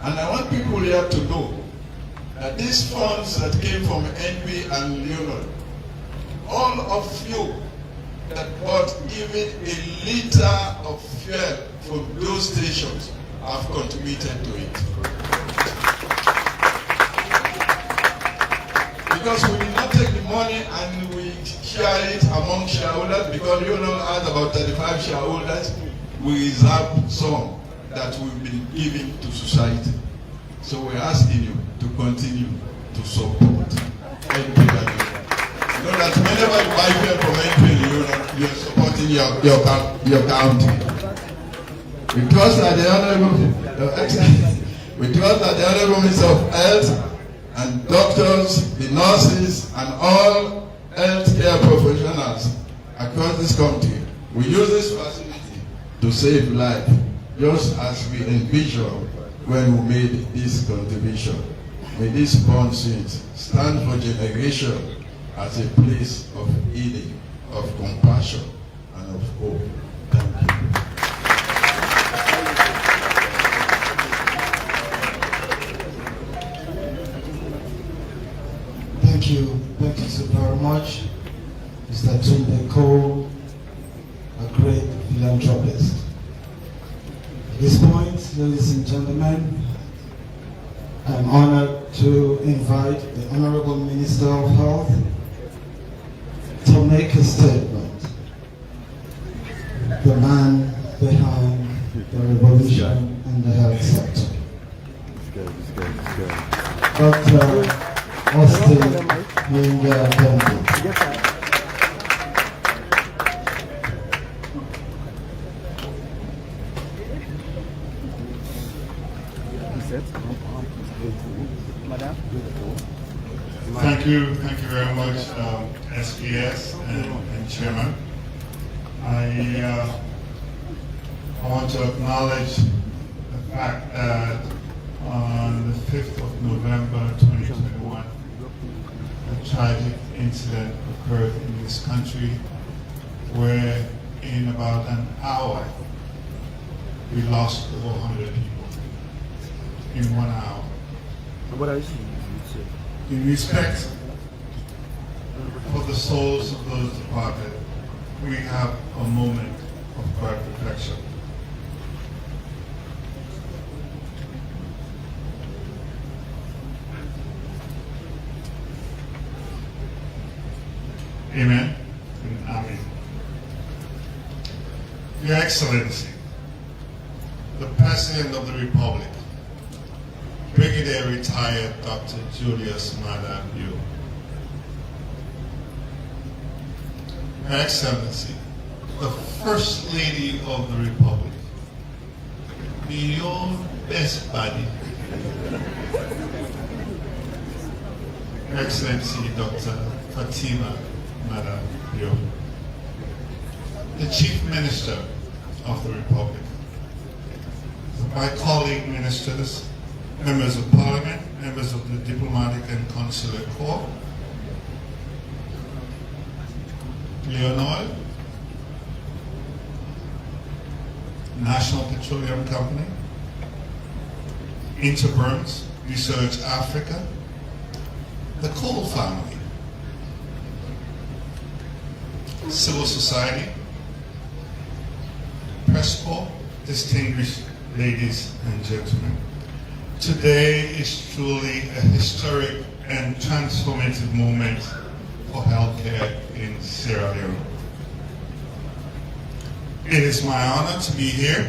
And I want people here to know that these funds that came from NP and Leon, all of you that bought even a liter of fuel from those stations have contributed to it. Because we did not take the money and we share it among shareholders, because you know has about 35 shareholders, we reserve some that we've been giving to society. So we're asking you to continue to support NP. You know that whenever you buy fuel from NP, you're supporting your country. We trust that the Honorable We trust that the Honorable Minister of Health and doctors, the nurses, and all healthcare professionals across this country will use this facility to save life, just as we envisioned when we made this contribution. May this bond stand for generation as a place of healing, of compassion, and of hope. Thank you. Thank you so very much, Mr. Tunde Cole, a great philanthropist. At this point, ladies and gentlemen, I'm honored to invite the Honorable Minister of Health to make a statement. The man behind the revolution in the health sector. Dr. Austin Minga Temple. Thank you very much, SPS and Chairman. I want to acknowledge the fact that on the 5th of November 2021, a tragic incident occurred in this country where in about an hour we lost over 100 people in 1 hour. In respect for the souls of those departed, we have a moment of quiet reflection. Amen and amen. Your Excellency, the President of the Republic, Brigadier Retired Dr. Julius Maada. Your Excellency, the First Lady of the Republic, your best buddy, Your Excellency Dr. Fatima Maada, the Chief Minister of the Republic, my colleague ministers, members of Parliament, members of the Diplomatic and Consular Corps, Leonard, National Petroleum Company, Interburns, Research Africa, the Cole family, civil society, press corps, distinguished ladies and gentlemen. Today is truly a historic and transformative moment for healthcare in Sierra Leone. It is my honor to be here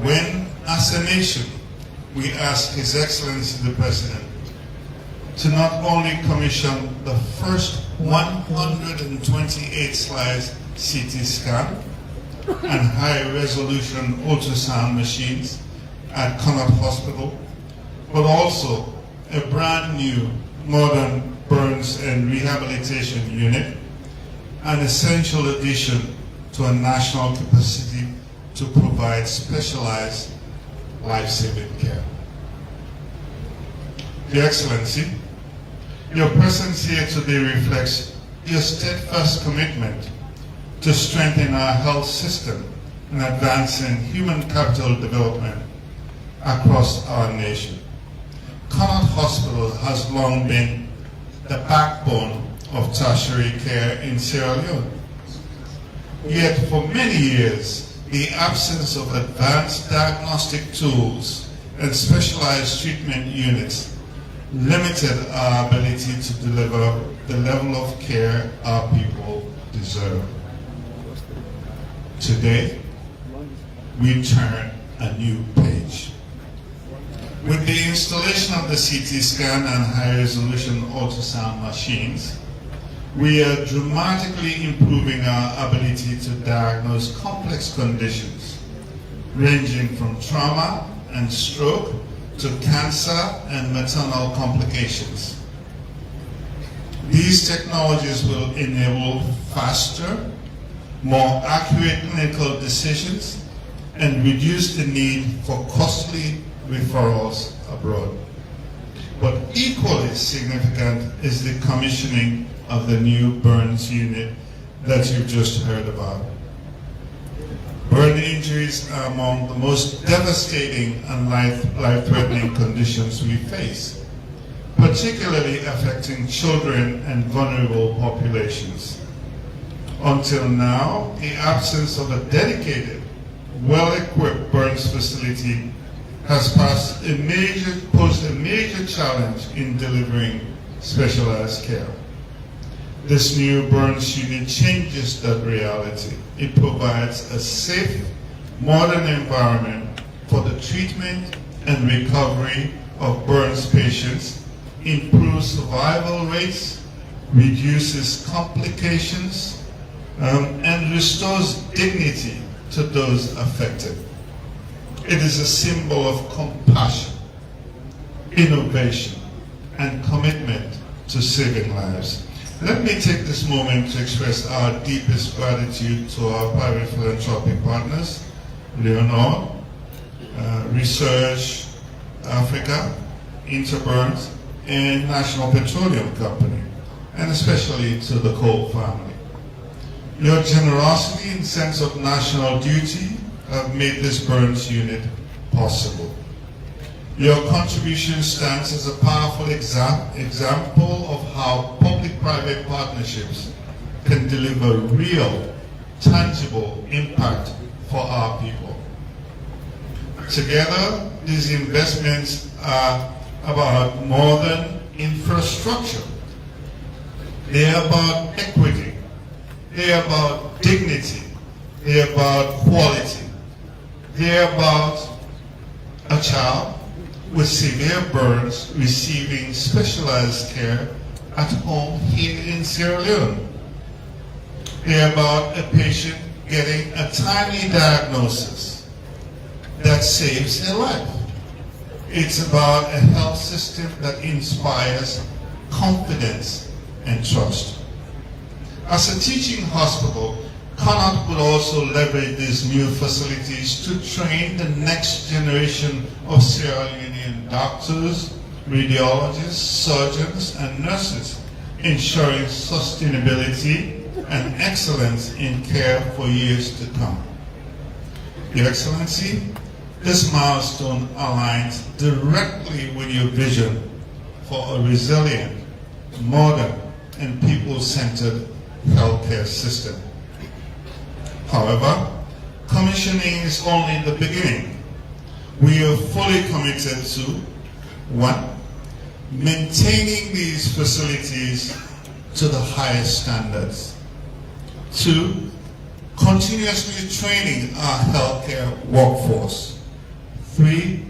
when, as a nation, we ask His Excellency the President to not only commission the first 128 slice CT scan and high-resolution ultrasound machines at Connaught Hospital, but also a brand new modern burns and rehabilitation unit, an essential addition to a national capacity to provide specialized life-saving care. Your Excellency, your presence here today reflects your steadfast commitment to strengthen our health system and advancing human capital development across our nation. Connaught Hospital has long been the backbone of tertiary care in Sierra Leone. Yet for many years, the absence of advanced diagnostic tools and specialized treatment units limited our ability to deliver the level of care our people deserve. Today, we turn a new page. With the installation of the CT scan and high-resolution ultrasound machines, we are dramatically improving our ability to diagnose complex conditions, ranging from trauma and stroke to cancer and maternal complications. These technologies will enable faster, more accurate clinical decisions and reduce the need for costly referrals abroad. But equally significant is the commissioning of the new burns unit that you just heard about. Burn injuries are among the most devastating and life-threatening conditions we face, particularly affecting children and vulnerable populations. Until now, the absence of a dedicated, well-equipped burns facility has posed a major challenge in delivering specialized care. This new burns unit changes that reality. It provides a safe, modern environment for the treatment and recovery of burns patients, improves survival rates, reduces complications, and restores dignity to those affected. It is a symbol of compassion, innovation, and commitment to saving lives. Let me take this moment to express our deepest gratitude to our private philanthropic partners, Connaught, Research Africa, Interburns, and National Petroleum Company, and especially to the Cole family. Your generosity and sense of national duty have made this burns unit possible. Your contribution stands as a powerful example of how public-private partnerships can deliver real, tangible impact for our people. Together, these investments are about more than infrastructure. They are about equity. They are about dignity. They are about quality. They are about a child with severe burns receiving specialized care at home here in Sierra Leone. They are about a patient getting a timely diagnosis that saves their life. It's about a health system that inspires confidence and trust. As a teaching hospital, Connaught will also leverage these new facilities to train the next generation of Sierra Leonean doctors, radiologists, surgeons, and nurses, ensuring sustainability and excellence in care for years to come. Your Excellency, this milestone aligns directly with your vision for a resilient, modern, and people-centered healthcare system. However, commissioning is only the beginning. We are fully committed to 1. Maintaining these facilities to the highest standards. 2. Continuously training our healthcare workforce. 3.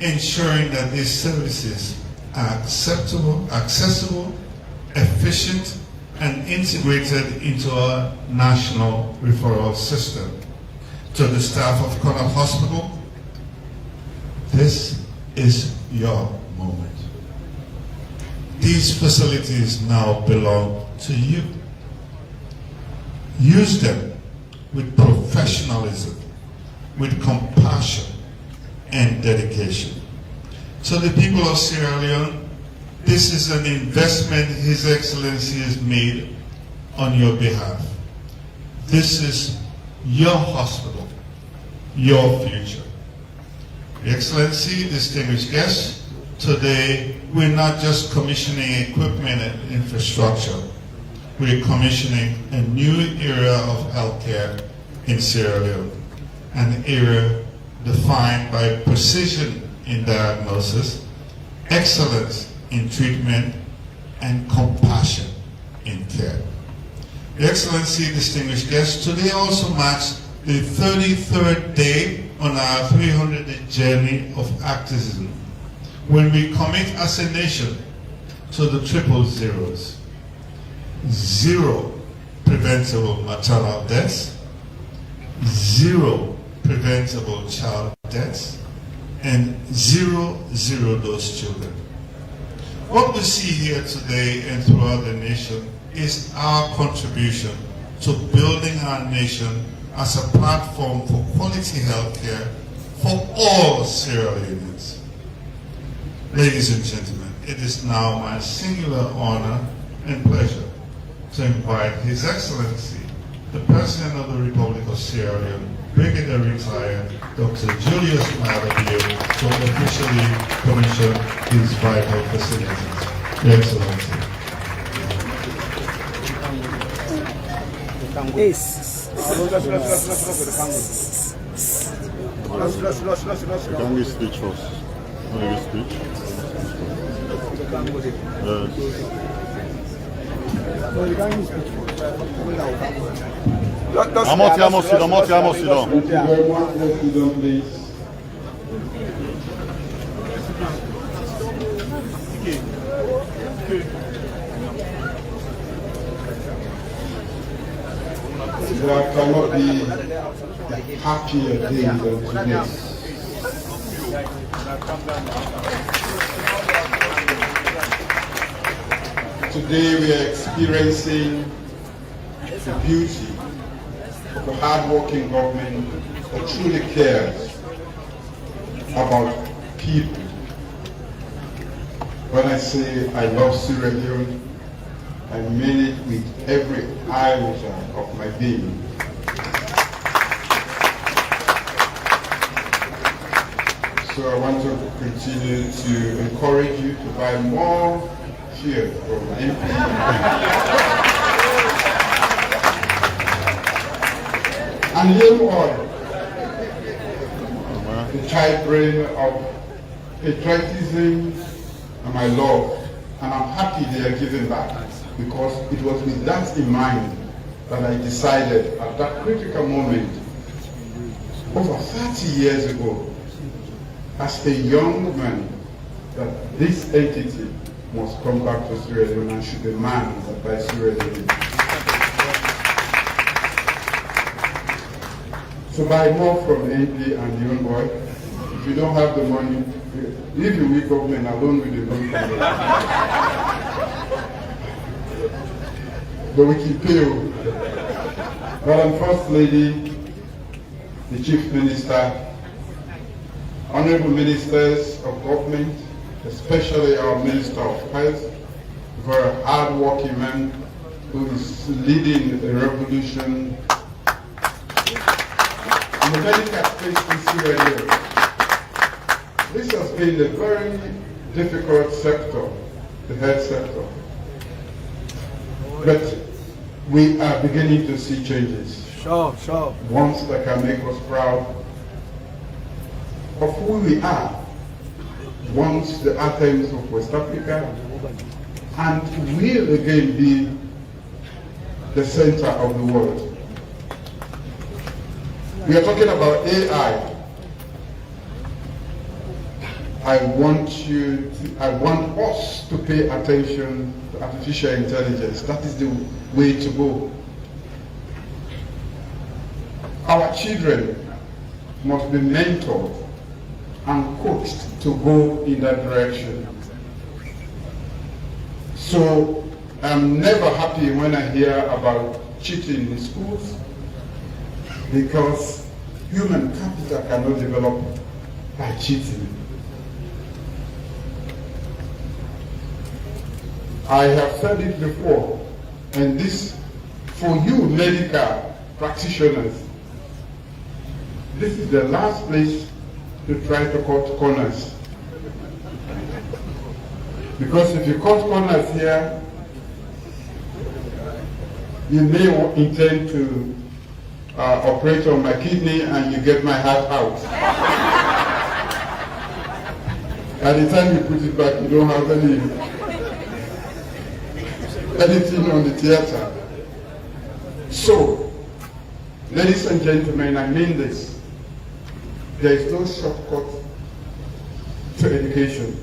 Ensuring that these services are accessible, efficient, and integrated into our national referral system. To the staff of Connaught Hospital, this is your moment. These facilities now belong to you. Use them with professionalism, with compassion, and dedication. To the people of Sierra Leone, this is an investment His Excellency has made on your behalf. This is your hospital, your future. Your Excellency, distinguished guests, today we're not just commissioning equipment and infrastructure. We're commissioning a new era of healthcare in Sierra Leone, an era defined by precision in diagnosis, excellence in treatment, and compassion in care. Your Excellency, distinguished guests, today also marks the 33rd day on our 300-day journey of activism, when we commit as a nation to the triple zeros. 0 preventable maternal deaths, 0 preventable child deaths, and zero those children. What we see here today and throughout the nation is our contribution to building our nation as a platform for quality health care for all Sierra Leoneans. Ladies and gentlemen, it is now my singular honor and pleasure to invite His Excellency, the President of the Republic of Sierra Leone, Brigadier Retired Dr. Julius Maada, to officially commission his vital facilities. Your Excellency. You can give speech first. Want to give speech? I'm sit down. Thank you very much. Let's sit down, please. There cannot be happier day than today. Today we are experiencing the beauty of a hard-working government that truly cares about people. When I say I love Sierra Leone, I mean it with every iota of my being. So I want to continue to encourage you to buy more shares from MP. And live on the child brain of patriotism and my love. And I'm happy they are giving back, because it was with that in mind that I decided at that critical moment, over 30 years ago, as a young man, that this entity must come back to Sierra Leone and should be manned by Sierra Leone. So buy more from MP and the young boy. If you don't have the money, leave your weak government alone with the loan from but we can pay you. Madam First Lady, the Chief Minister, Honorable Ministers of Government, especially our Minister of Health, for a hard-working man who is leading a revolution in the medical space in Sierra Leone. This has been a very difficult sector, the health sector. But we are beginning to see changes. Sure. Ones that can make us proud of who we are. Once the Athens of West Africa, and will again be the center of the world. We are talking about AI. I want us to pay attention to artificial intelligence. That is the way to go. Our children must be mentored and coached to go in that direction. So I'm never happy when I hear about cheating in schools, because human capital cannot develop by cheating. I have said it before, and this, for you medical practitioners, this is the last place to try to cut corners. Because if you cut corners here, you may intend to operate on my kidney and you get my heart out. By the time you put it back, you don't have anything on the theater. So, ladies and gentlemen, I mean this. There is no shortcut to education.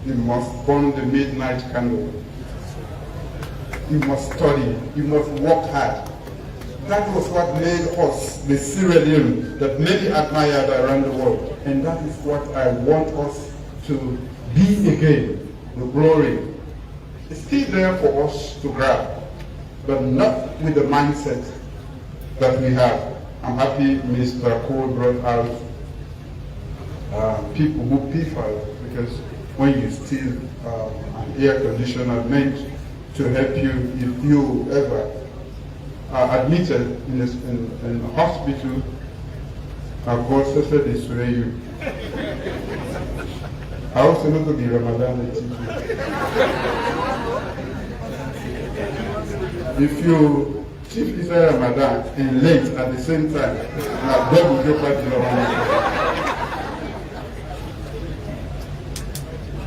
You must burn the midnight candle. You must study. You must work hard. That was what made us the Sierra Leone that many admired around the world. And that is what I want us to be again, the glory. It's still there for us to grab, but not with the mindset that we have. I'm happy Mr. Cole brought out people who PFAS, because when you steal an air conditioner meant to help you if you ever are admitted in a hospital, God said they swear you. I also know to be Ramadan. If you chief is Ramadan and late at the same time, now double jeopardy.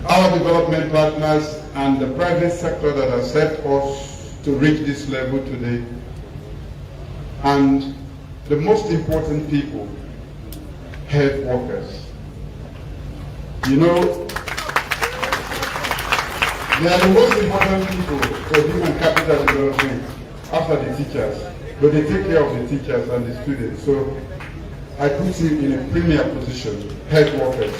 Our development partners and the private sector that has helped us to reach this level today, and the most important people, health workers. You know, they are the most important people for human capital development after the teachers, but they take care of the teachers and the students. So I put him in a premier position, health workers.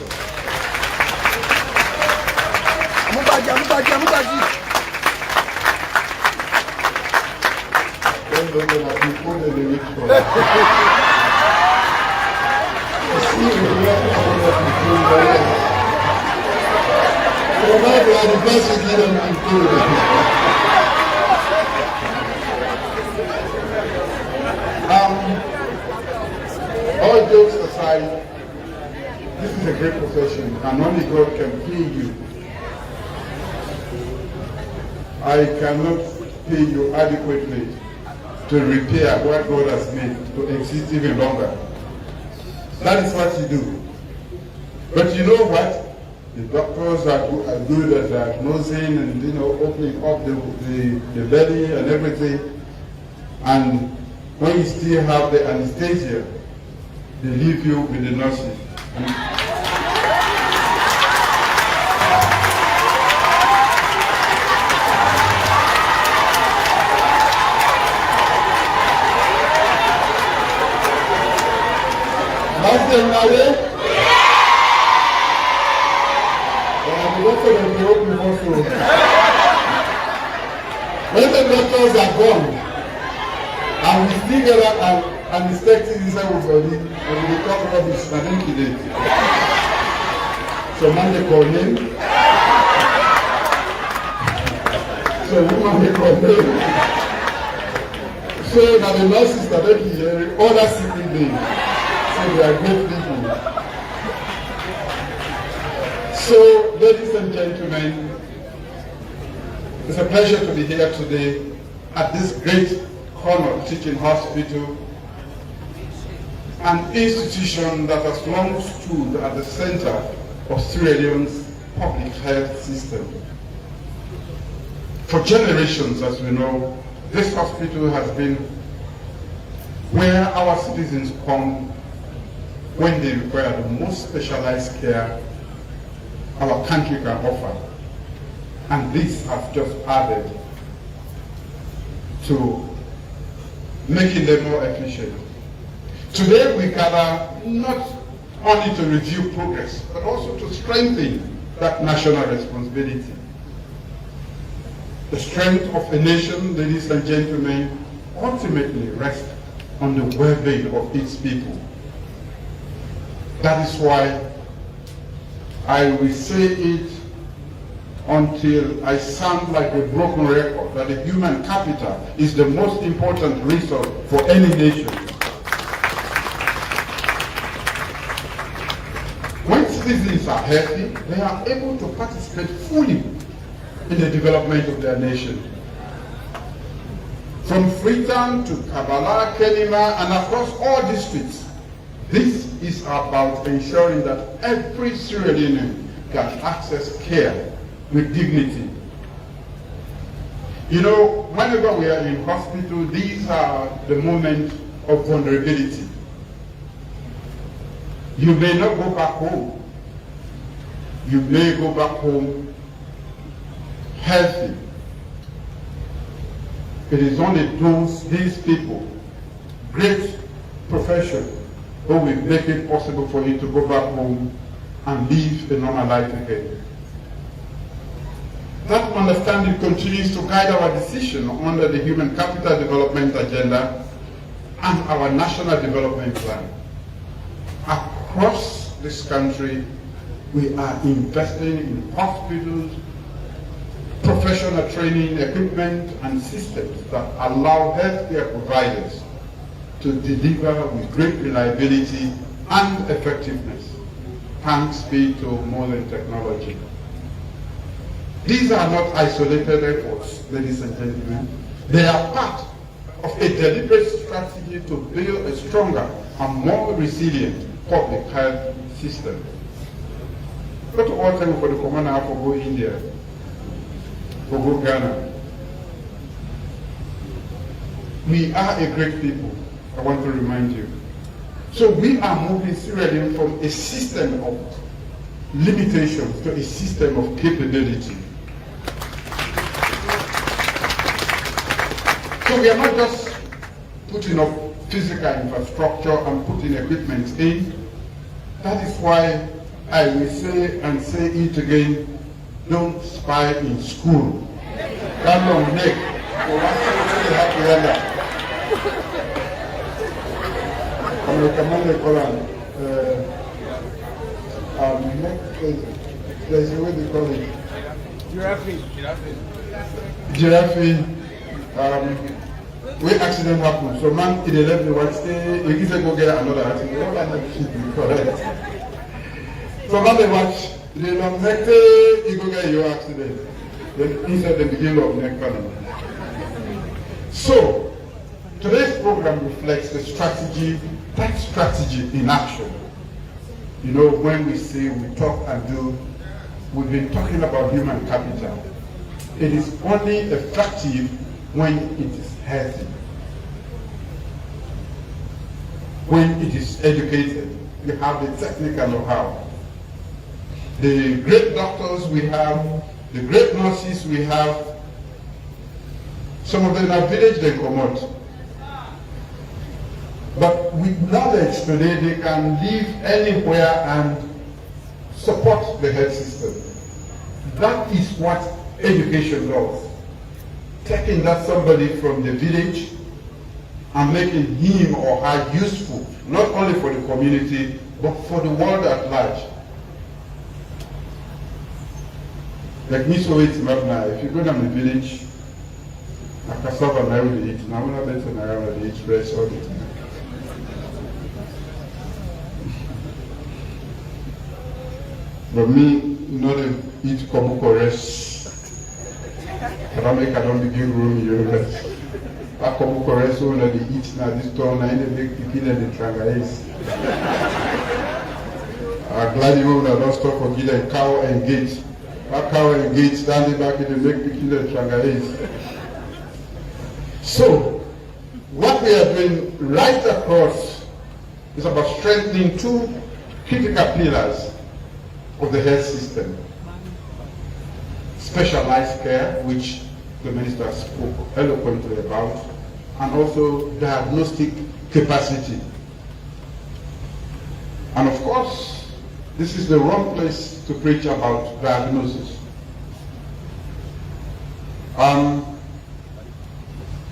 All jokes aside, this is a great profession and only God can pay you. I cannot pay you adequately to repair what God has made to exist even longer. That is what you do. But you know what? The doctors are good at diagnosing and opening up the belly and everything. And when you still have the anesthesia, they leave you with the nurses. When the doctors are gone, and we still get up and anesthetic inside everybody, and we talk rubbish and then kill it. So man they call him. So woman they call him. So that the nurses that they hear other sick people. So they are great people. So, ladies and gentlemen, it's a pleasure to be here today at this great Connaught Teaching Hospital, an institution that has long stood at the center of Sierra Leone's public health system. For generations, as we know, this hospital has been where our citizens come when they require the most specialized care our country can offer. And this has just added to making them more efficient. Today we gather not only to review progress, but also to strengthen that national responsibility. The strength of a nation, ladies and gentlemen, ultimately rests on the well-being of its people. That is why I will say it until I sound like a broken record, that the human capital is the most important resource for any nation. When citizens are healthy, they are able to participate fully in the development of their nation. From Freetown to Kabbalah, Kenema, and across all districts, this is about ensuring that every Sierra Leonean can access care with dignity. You know, whenever we are in hospital, these are the moments of vulnerability. You may not go back home. You may go back home healthy. It is only these people great profession who will make it possible for him to go back home and live a normal life again. That understanding continues to guide our decision under the Human Capital Development Agenda and our National Development Plan. Across this country, we are investing in hospitals, professional training, equipment, and systems that allow healthcare providers to deliver with great reliability and effectiveness, thanks be to modern technology. These are not isolated efforts, ladies and gentlemen. They are part of a deliberate strategy to build a stronger and more resilient public health system. Go to all time for the commander for go India, for go Ghana. We are a great people, I want to remind you. So we are moving seriously from a system of limitations to a system of capability. So we are not just putting up physical infrastructure and putting equipment in. That is why I will say and say it again, don't spy in school. Come on, Nick. I'm the commander Connaught. There's a way they call it. Giraffe. When accident happens, so man in the left the one stay, you give go get another accident. All that should be correct. So man they watch, they don't make you go get your accident. Then inside the beginning of next panel. So today's program reflects the strategy, that strategy in action. You know, when we say we talk and do, we've been talking about human capital. It is only effective when it is healthy, when it is educated, we have the technical know-how. The great doctors we have, the great nurses we have, some of them are village they Connaught. But with knowledge today, they can live anywhere and support the health system. That is what education does. Taking that somebody from the village and making him or her useful, not only for the community, but for the world at large. Like me, so it's now. If you go down the village, a cassava now will eat. Now we're not letting around the eat rice all the time. But me, you know, they eat kobuko rice. I don't begin growing your rest. I come correct so that they eat now this turn and they make picking and the trangaise. I'm glad you know not stop for getting cow and gate. That cow and gate standing back in the make picking and trangaise. So what we are doing right across is about strengthening two critical pillars of the health system. Specialized care, which the minister spoke eloquently about, and also diagnostic capacity. And of course, this is the wrong place to preach about diagnosis.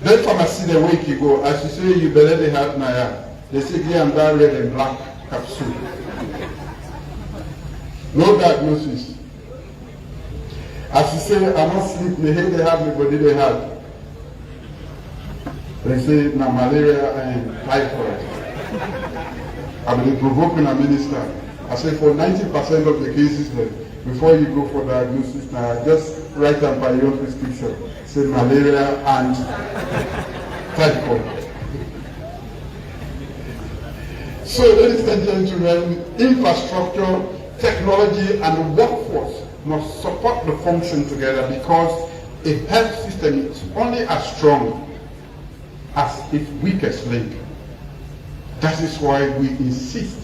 Then pharmacy the week you go, as you say you barely have Naya, they say here and that red and black capsule. No diagnosis. As you say, I must sleep, the head they have, the body they have. They say, now malaria and typhoid. I've been provoking a minister. I say, for 90% of the cases, then, before you go for diagnosis, now just write down by your prescription. Say malaria and typhoid. So, ladies and gentlemen, infrastructure, technology, and workforce must support the function together, because a health system is only as strong as its weakest link. That is why we insist.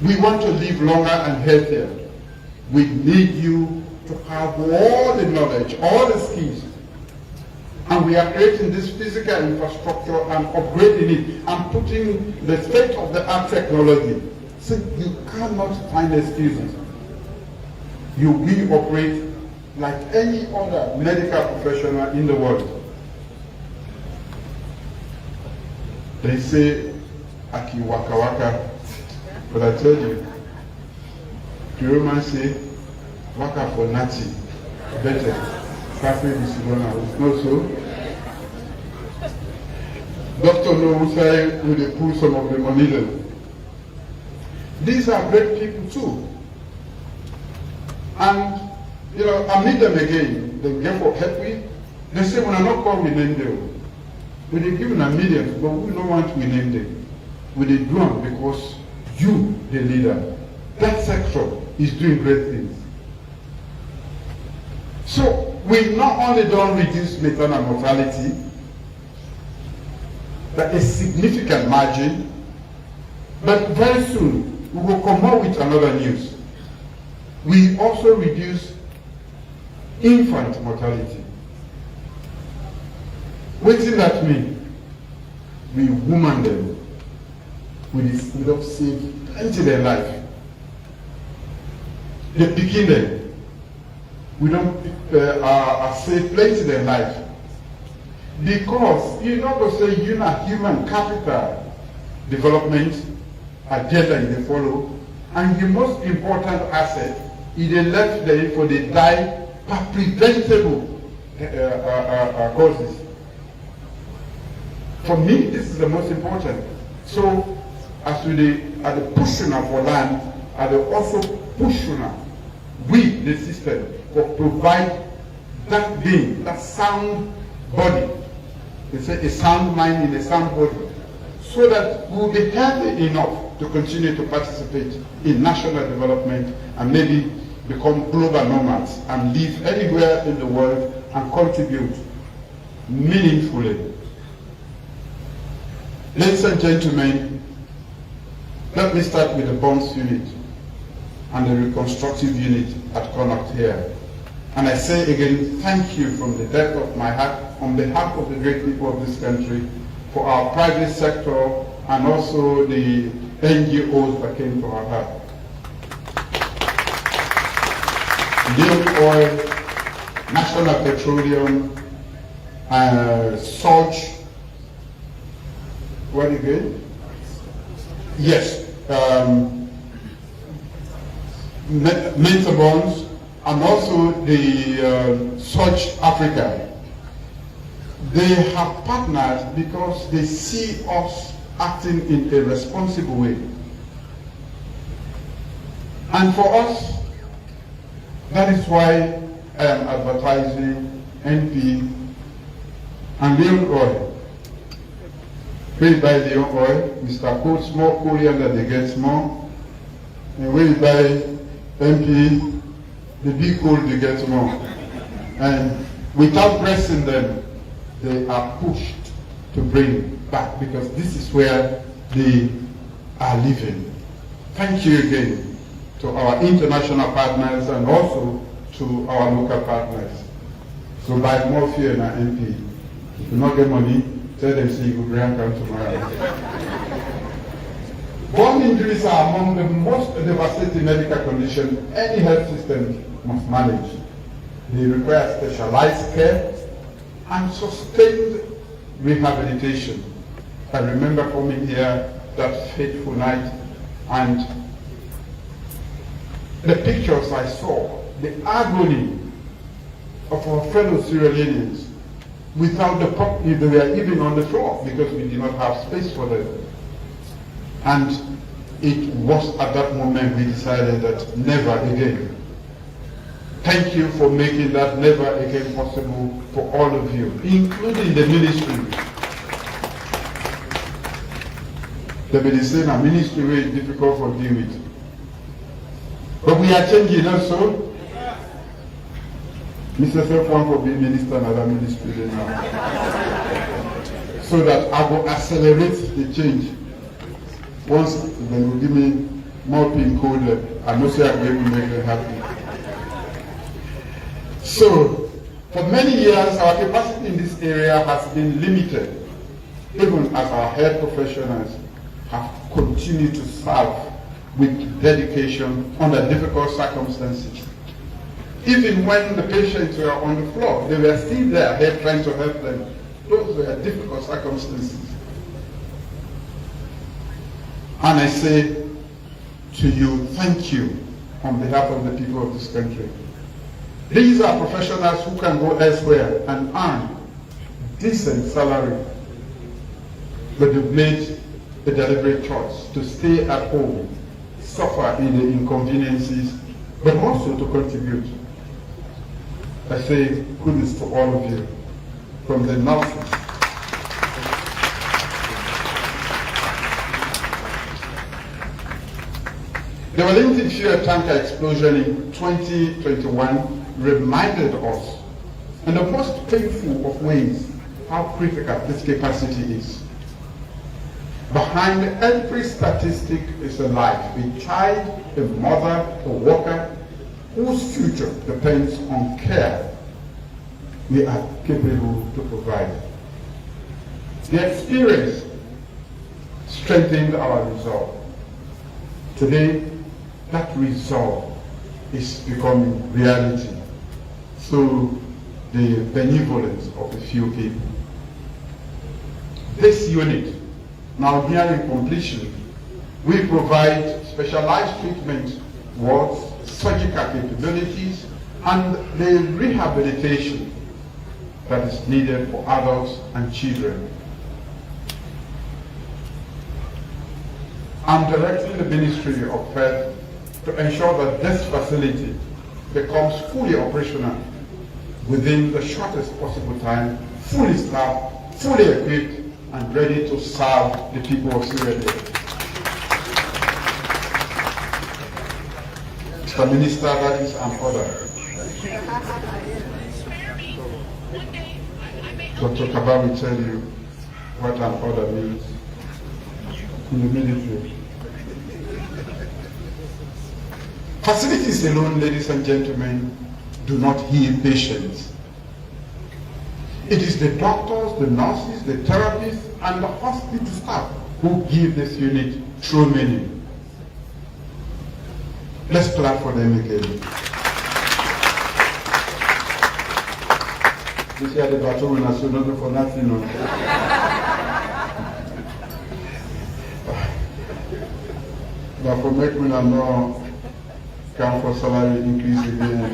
We want to live longer and healthier. We need you to have all the knowledge, all the skills And we are creating this physical infrastructure and upgrading it and putting the state-of-the-art technology. So you cannot find excuses. You will operate like any other medical professional in the world. They say, Aki waka waka, but I tell you, the Romans say, waka for nothing, better. It's not so. Dr. Nousai will pull some of the money there. These are great people too. And, you know, I meet them again. They get for help me. They say, when I not call, we name them. We they give them millions, but we don't want we name them. We they do them because you, the leader, that sector is doing great things. So, we not only don't reduce maternal mortality, but a significant margin, but very soon we will come up with another news. We also reduce infant mortality. What does that mean? We woman them. We don't save plenty their life. They begin them. We don't save plenty their life. Because you're not going to say you know human capital development agenda you follow, and the most important asset is the left there for the die per preventable causes. For me, this is the most important. So, as we are the pushing for land, are the also pushing with the system for provide that being, that sound body. They say a sound mind in a sound body, so that we will be healthy enough to continue to participate in national development and maybe become global nomads and live anywhere in the world and contribute meaningfully. Ladies and gentlemen, let me start with the bonds unit and the reconstructive unit at Connaught here. And I say again, thank you from the depth of my heart, on behalf of the great people of this country, for our private sector and also the NGOs that came to our help. Neil Oil, National Petroleum, Surge, what again? Yes, Mentabons, and also the Surge Africa. They have partnered because they see us acting in a responsible way. And for us, that is why I am advertising NP and Leon Oil. We buy Leon Oil, Mr. Cold, small coriander, they get small. And we buy NP, the big coal, they get more. And without pressing them, they are pushed to bring back, because this is where they are living. Thank you again to our international partners and also to our local partners. So buy more fear in our MP. If you not get money, tell them say you could come tomorrow. Burn injuries are among the most devastating medical conditions any health system must manage. They require specialized care and sustained rehabilitation. I remember coming here that fateful night, and the pictures I saw, the agony of our fellow Sierra Leoneans without the property. They were even on the floor because we did not have space for them. And it was at that moment we decided that never again. Thank you for making that never again possible for all of you, including the ministry. The medicine and ministry is difficult for deal with. But we are changing also. Mr. Self-One for being minister and other ministry now. So that I will accelerate the change. Once they will give me more pin code, I know say I'll be able to make them happy. So, For many years, our capacity in this area has been limited, even as our health professionals have continued to serve with dedication under difficult circumstances. Even when the patients were on the floor, they were still there, trying to help them. Those were difficult circumstances. And I say to you, thank you on behalf of the people of this country. These are professionals who can go elsewhere and earn decent salary, but they've made a deliberate choice to stay at home, suffer in the inconveniences, but also to contribute. I say kudos to all of you, from the nurses, the Wellington fuel tanker explosion in 2021 reminded us, in the most painful of ways, how critical this capacity is. Behind every statistic is a life, a child, a mother, a worker, whose future depends on care we are capable to provide. The experience strengthened our resolve. Today, that resolve is becoming reality through the benevolence of a few people. This unit, now nearing completion, we provide specialized treatment wards, surgical capabilities, and the rehabilitation that is needed for adults and children. I'm directing the Ministry of Health to ensure that this facility becomes fully operational within the shortest possible time, fully staffed, fully equipped, and ready to serve the people of Sierra Leone. Mr. Minister, that is an order. Dr. Kaba will tell you what an order means in the military. Facilities alone, ladies and gentlemen, do not heal patients. It is the doctors, the nurses, the therapists, and the hospital staff who give this unit true meaning. Let's clap for them again. This year the battle will not do for nothing. But for make me know, come for salary increase again.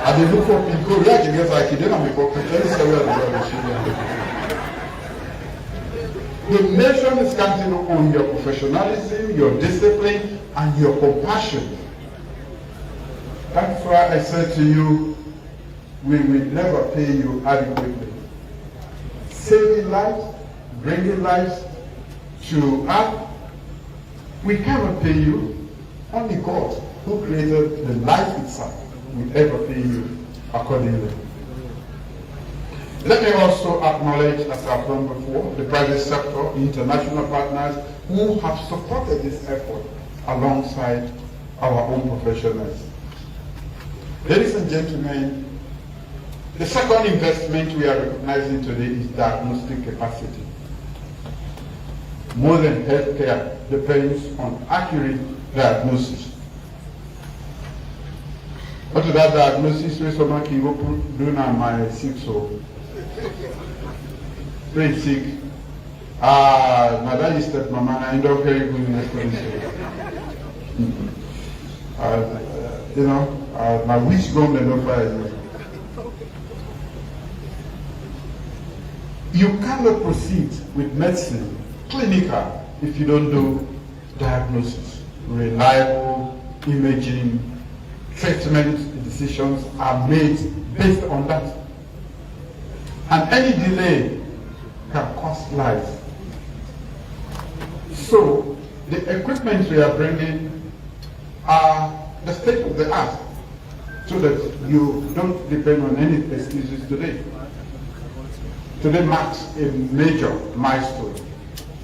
I did look for people like against like you didn't make up the nation is counting on your professionalism, your discipline, and your compassion. That's why I said to you, we will never pay you adequately. Saving lives, bringing lives to earth, we cannot pay you. Only God, who created the life itself, will ever pay you accordingly. Let me also acknowledge, as I've done before, the private sector, international partners who have supported this effort alongside our own professionals. Ladies and gentlemen, the second investment we are recognizing today is diagnostic capacity. Modern healthcare depends on accurate diagnosis. What is that diagnosis where someone can go do now my sick soul? Very sick. Now that is that mama, I end up very good in explanation. You know, my wish gone and no fire. You cannot proceed with medicine, clinical, if you don't do diagnosis. Reliable imaging, treatment decisions are made based on that. And any delay can cost lives. So, the equipment we are bringing are the state of the art, so that you don't depend on any excuses today. Today marks a major milestone.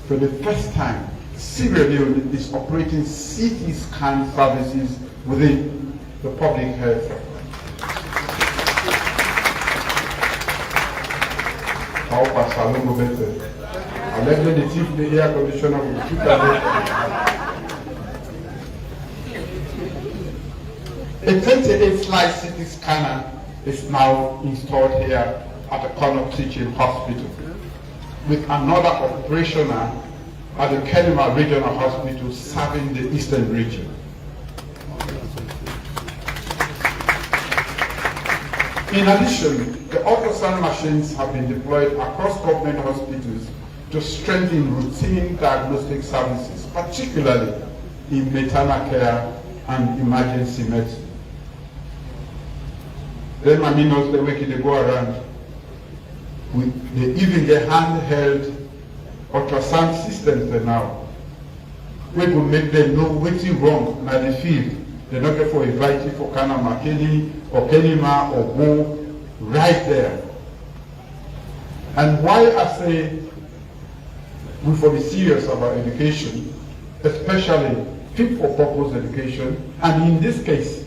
For the first time, Sierra Leone is operating CT scan services within the public health sector. How far Salon will be there? I let the chief the air conditioner will keep A 28-slide CT scanner is now installed here at the Connaught Teaching Hospital, with another operational at the Connaught Regional Hospital serving the Eastern region. In addition, the ultrasound machines have been deployed across government hospitals to strengthen routine diagnostic services, particularly in maternal care and emergency medicine. Then Maminos, the way they go around, they even get handheld ultrasound systems there now. We will make them know what's wrong in the field. They're not going for inviting for Kana Makeni or Kenima or Go right there. And why I say we should be serious about education, especially fit for purpose education, and in this case,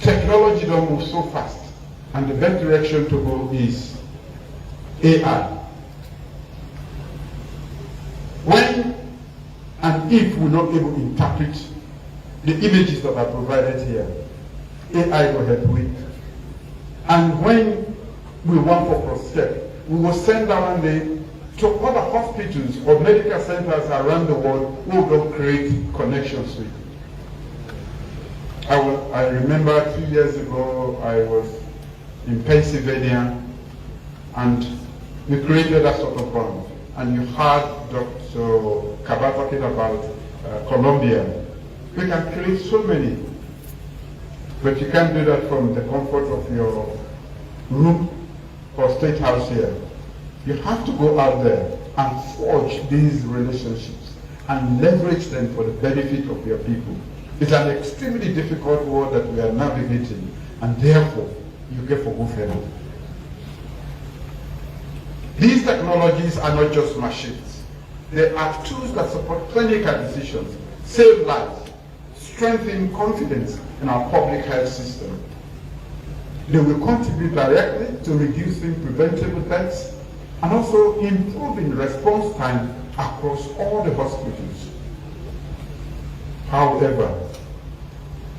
technology don't move so fast, and the best direction to go is AI. When and if we're not able to interpret the images that are provided here, AI will help with. And when we want for cross-check, we will send our name to other hospitals or medical centers around the world who will create connections with. I remember 2 years ago, I was in Pennsylvania, and we created a sort of fund. And you heard Dr. Kaba talking about Colombia. We can create so many, but you can't do that from the comfort of your room or state house here. You have to go out there and forge these relationships and leverage them for the benefit of your people. It's an extremely difficult world that we are navigating, and therefore you get for good help. These technologies are not just machines. They are tools that support clinical decisions, save lives, strengthen confidence in our public health system. They will contribute directly to reducing preventable deaths and also improving response time across all the hospitals. However,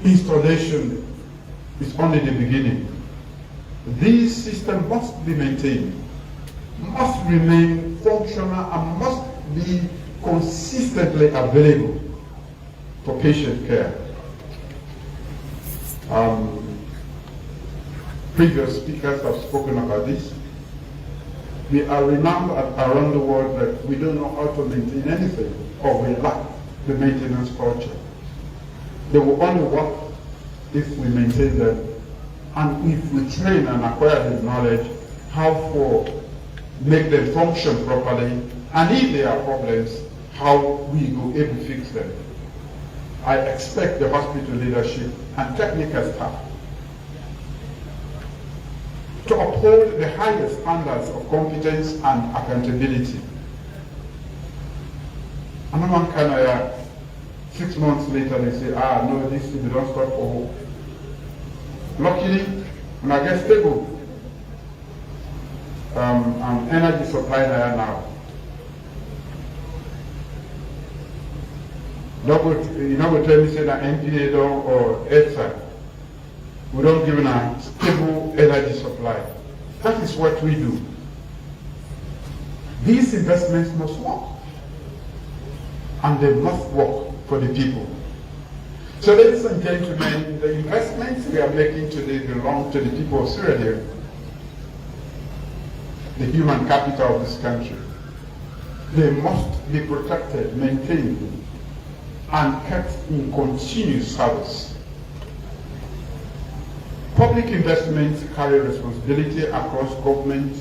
installation is only the beginning. These systems must be maintained, must remain functional, and must be consistently available for patient care. Previous speakers have spoken about this. We are renowned around the world that we don't know how to maintain anything, or we lack the maintenance culture. They will only work if we maintain them, and if we train and acquire the knowledge how to make them function properly, and if there are problems, how we go able to fix them. I expect the hospital leadership and technical staff to uphold the highest standards of competence and accountability. And one can 6 months later they say, no, this we don't stop for hope. Luckily, when I get stable, I'm energy supply there now. You know, tell me say that NPA or EDSA, we don't give a stable energy supply. That is what we do. These investments must work, and they must work for the people. So ladies and gentlemen, the investments we are making today belong to the people of Sierra Leone, the human capital of this country. They must be protected, maintained, and kept in continuous service. Public investments carry responsibility across government,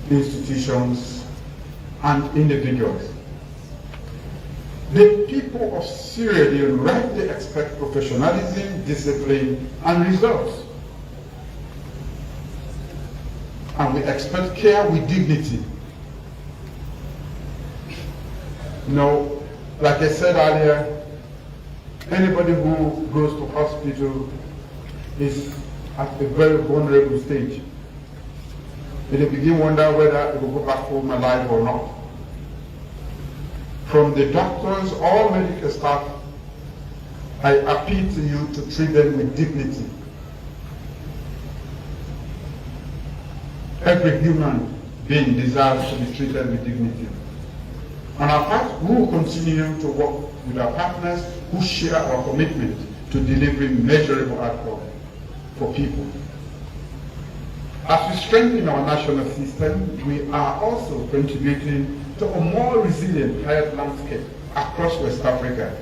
institutions, and individuals. The people of Sierra Leone rightly expect professionalism, discipline, and results. And we expect care with dignity. No, like I said earlier, Anybody who goes to hospital is at a very vulnerable stage. They begin to wonder whether they will go back home alive or not. From the doctors, all medical staff, I appeal to you to treat them with dignity. Every human being deserves to be treated with dignity. On our part, we will continue to work with our partners who share our commitment to delivering measurable outcomes for people. As we strengthen our national system, we are also contributing to a more resilient health landscape across West Africa.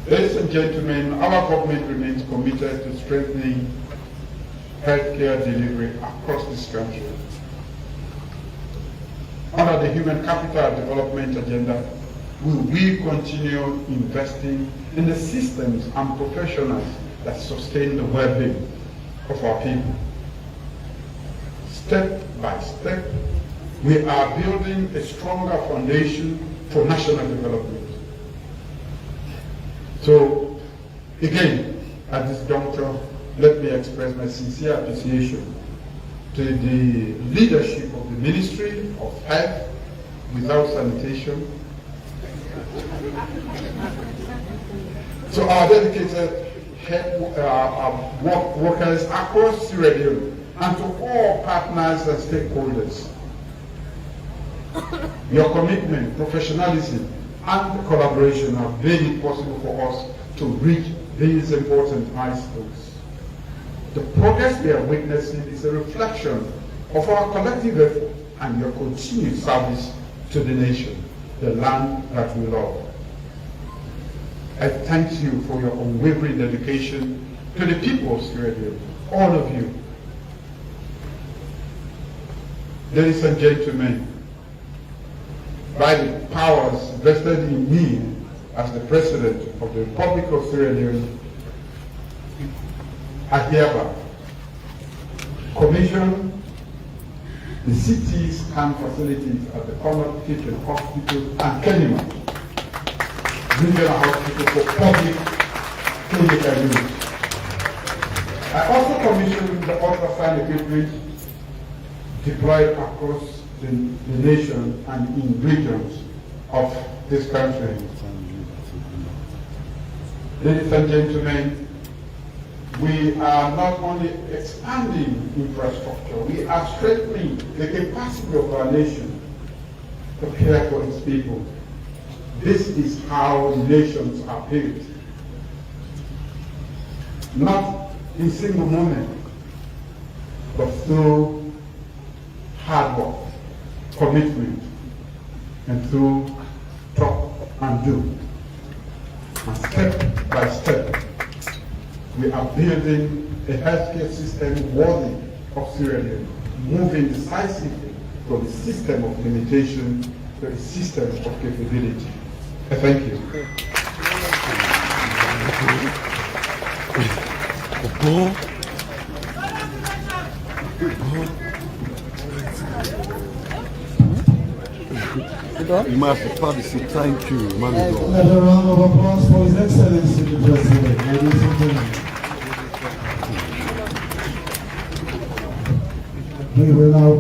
Ladies and gentlemen, our government remains committed to strengthening healthcare delivery across this country. Under the Human Capital Development Agenda, we will continue investing in the systems and professionals that sustain the well-being of our people. Step by step, we are building a stronger foundation for national development. So, again, at this juncture, let me express my sincere appreciation to the leadership of the Ministry of Health without Sanitation, to our dedicated workers across Sierra Leone, and to all partners and stakeholders. Your commitment, professionalism, and collaboration have made it possible for us to reach these important milestones. The progress we are witnessing is a reflection of our collective effort and your continued service to the nation, the land that we love. I thank you for your unwavering dedication to the people of Sierra Leone, all of you. Ladies and gentlemen, by the powers vested in me as the President of the Republic of Sierra Leone, I hereby commission the CT scan facilities at the Connaught Teaching Hospital and Connaught Regional Hospital for public clinical use. I also commissioned the ultrasound equipment deployed across the nation and in regions of this country. Ladies and gentlemen, we are not only expanding infrastructure, we are strengthening the capacity of our nation to care for its people. This is how nations are built. Not in single moment, but through hard work, commitment, and through talk and do. And step by step, we are building a healthcare system worthy of Sierra Leone, moving decisively from a system of limitation to a system of capability. I thank you. You must probably say thank you, man. Another round of applause for His Excellency the President, ladies and gentlemen. We will now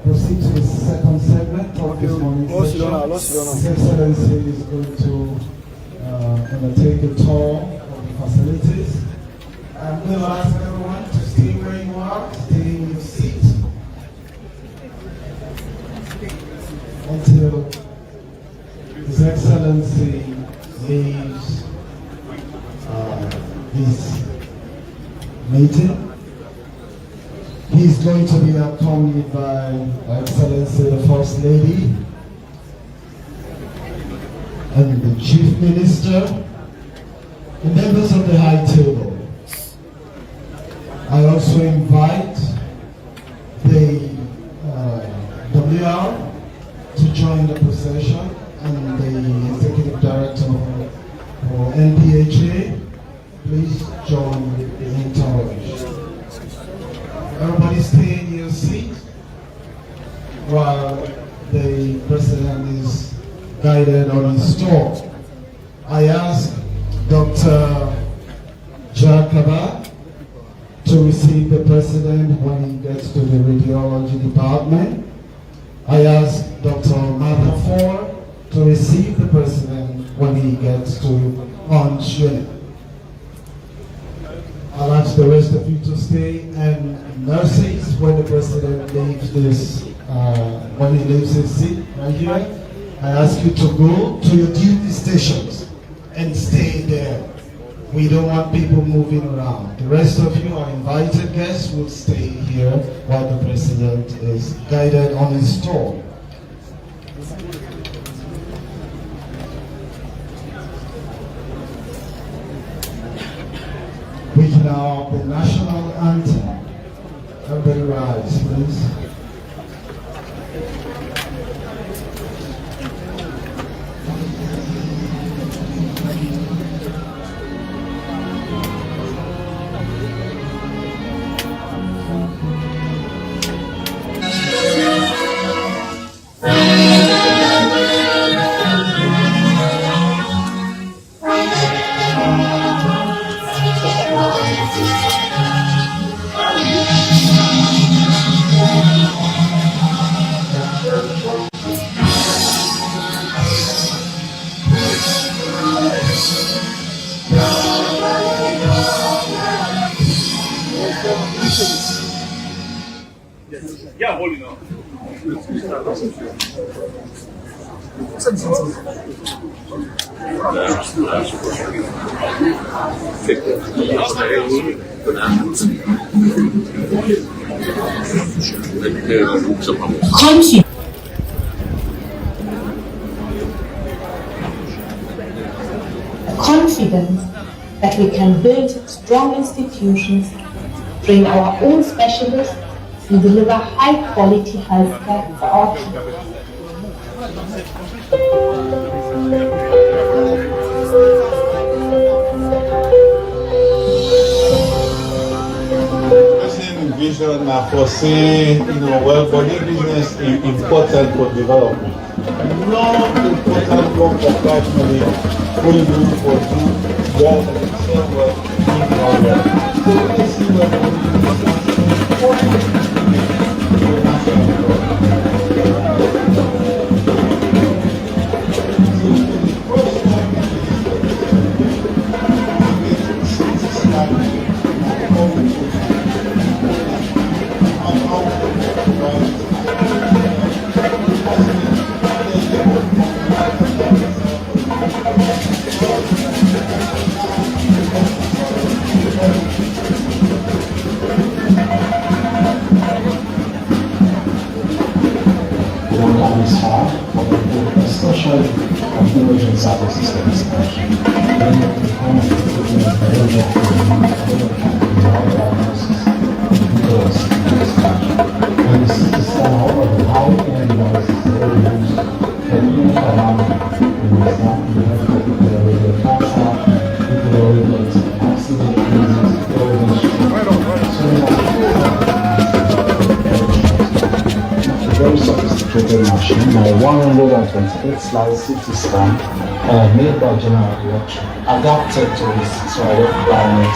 proceed to the second segment of this morning's session. His Excellency is going to undertake a tour of the facilities. I'm going to ask everyone to stay where you are, stay in your seat until His Excellency leaves this meeting. He's going to be accompanied by Her Excellency the First Lady and the Chief Minister, the members of the High Table. I also invite the WR to join the procession and the Executive Director for NPHA. Please join the entourage. Everybody stay in your seat while the President is guided on his tour. I ask Dr. Jakaba to receive the president when he gets to the radiology department. I ask Dr. Maada to receive the president when he gets to lunch unit. I'll ask the rest of you to stay, and nurses, when the president leaves this, when he leaves his seat right here, I ask you to go to your duty stations and stay there. We don't want people moving around. The rest of you are invited guests will stay here while the president is guided on his tour. We can now the national anthem. Everybody rise, please. Yeah, holding on. Confident that we can build strong institutions, train our own specialists, and deliver high-quality healthcare for our people. Vision foresee, well-body business is important for development. Not important work for personally, fully doing for you, work and itself work in order. So let's see machine, my 128 slide CT scan made by General Electric, adapted to its requirement.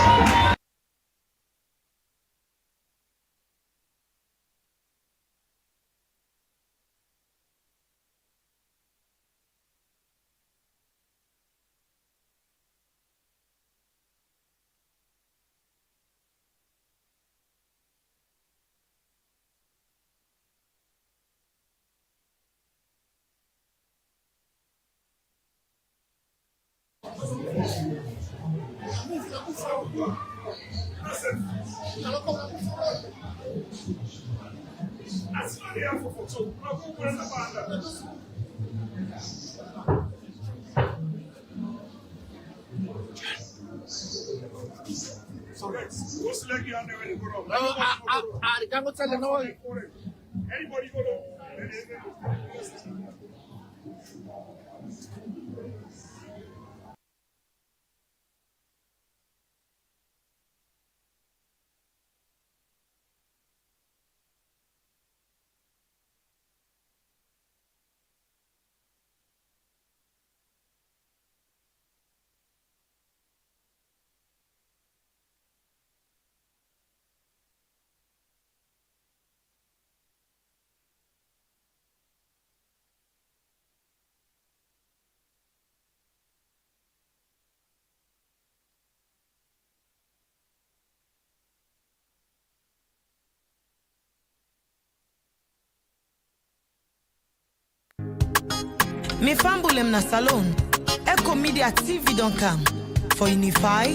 Who's leg you on there ready to go down? I can't go tell you no. Anybody go down? Me fambulem na salon. Eco Media TV don't come for unify,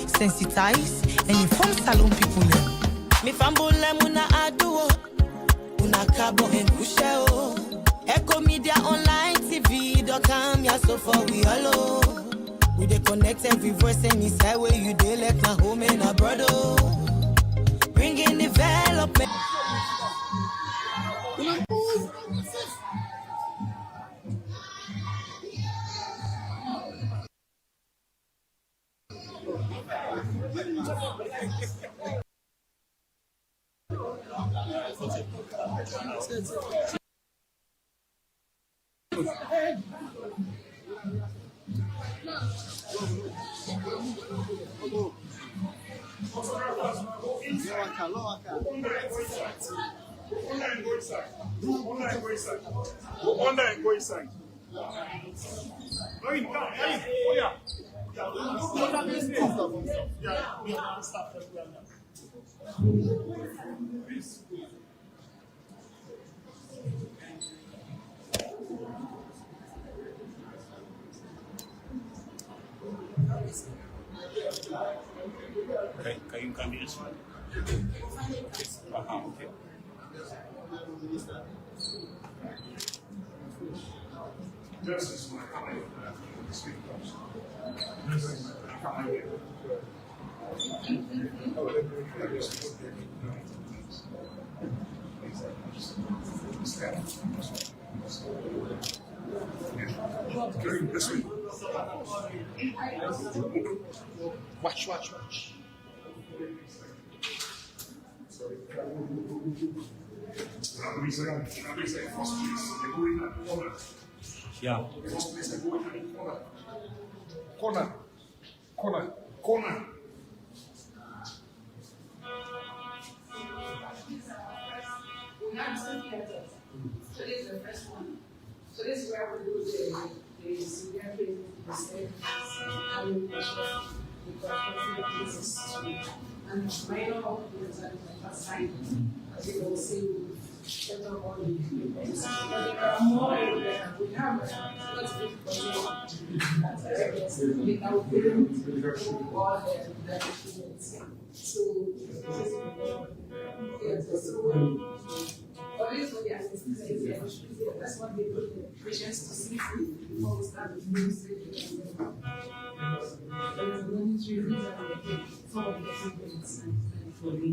sensitize, and inform salon people. Me fambulem una aduo, una cabo and kusheo. Eco Media Online TV don't come ya so far we hello. We dey connect every voice and inside where you dey like na home and a brother. Bringing development. Okay, can you come here? Okay. Justice, when I come in, speak comes. Come here. This way. Watch. Yeah. Connaught. So this is the first one. So this is where we do the severe cases, and minor cases at the side, as you will see. But there are more we have all the documents. So always when the anesthesia is there, that's what they put the patients to sleep before we start the news. There's a monetary reason they take some of the treatments for the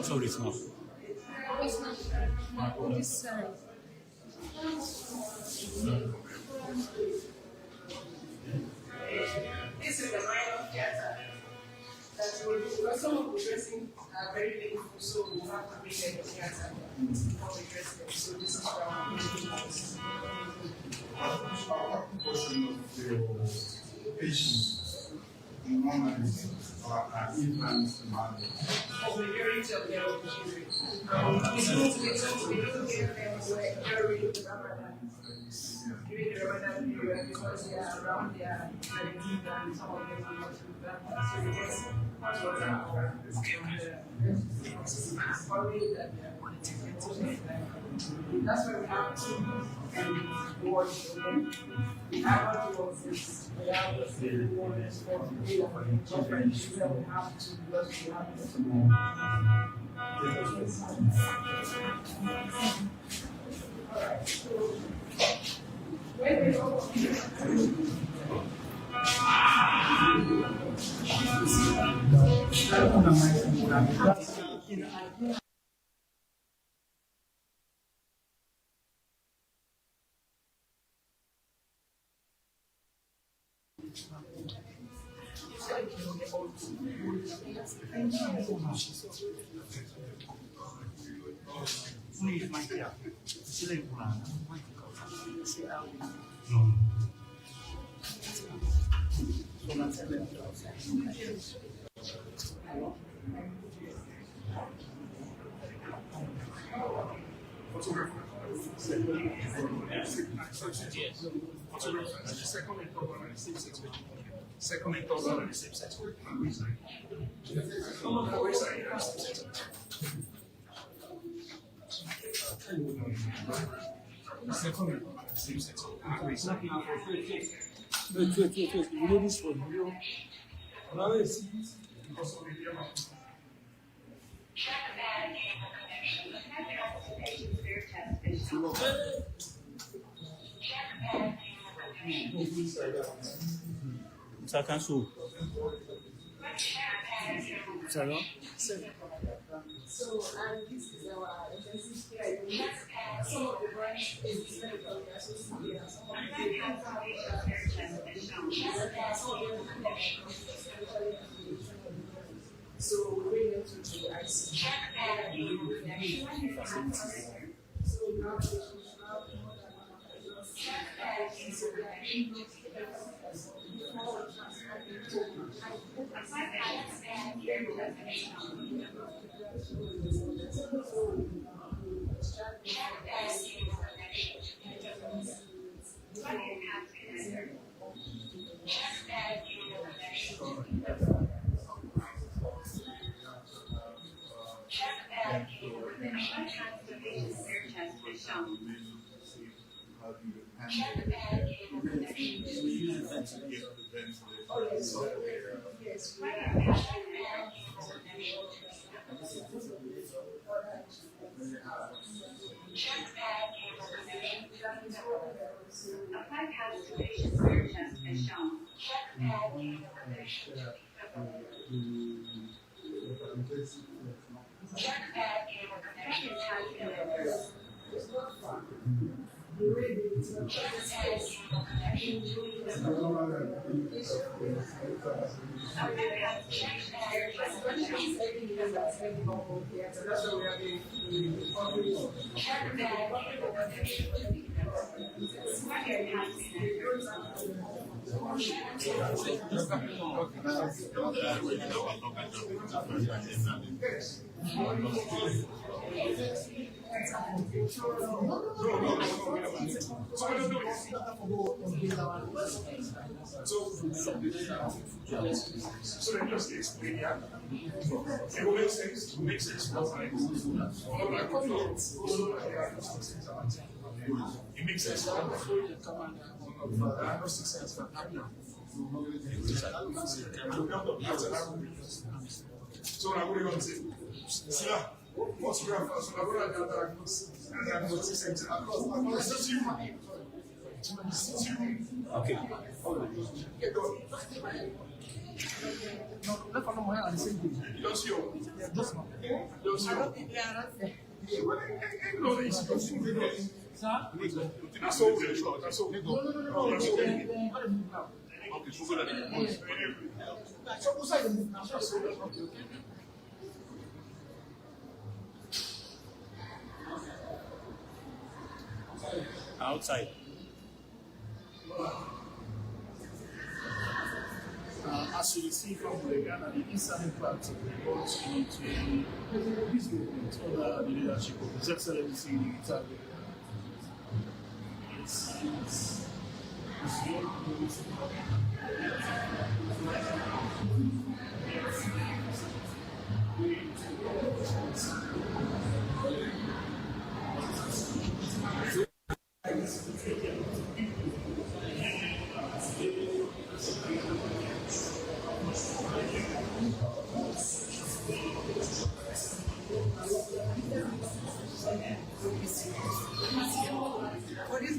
Sorry, it's not. This side. This is the minor theater that we do. Because some of the dressing are very painful, so we have to make the theater before we dress them. So this is where we do this. What portion of the patients normally are infants and mothers? The majority of them are children. We don't give them during the Ramadan. During the Ramadan period, because they are around their 17th and some of them are not with that. So we get much water and worry that they are that's why we have to watch them. We have to watch this. We have to see the ones for different children. We have to because we have Second and third are the same sex. Wait. You know this one. You know. Now you see it. Ça cancel. Ça va? So, and this is our intensive care. Some of the branch is medical associated, and some of so we bring them to the IC. So we have Apply pads to patient's rear chest as shown. Check pad immobilization. Check pad immobilization. So then just explain it. It will make sense. It will make sense. It makes sense. So I'm going to say, Sila, what's your first? I'm going to diagnose and diagnosis center across. Okay. Get going. No, let's follow my hand the same thing. Just you. Yeah, just now. Just you. No, it's Sir? that's all. That's all. No. Okay, so go ahead. So who's side the move now? Okay. Outside. As you see from the Ghana, the eastern part of the brought into this movement under the leadership of His Excellency in Italy. It's What is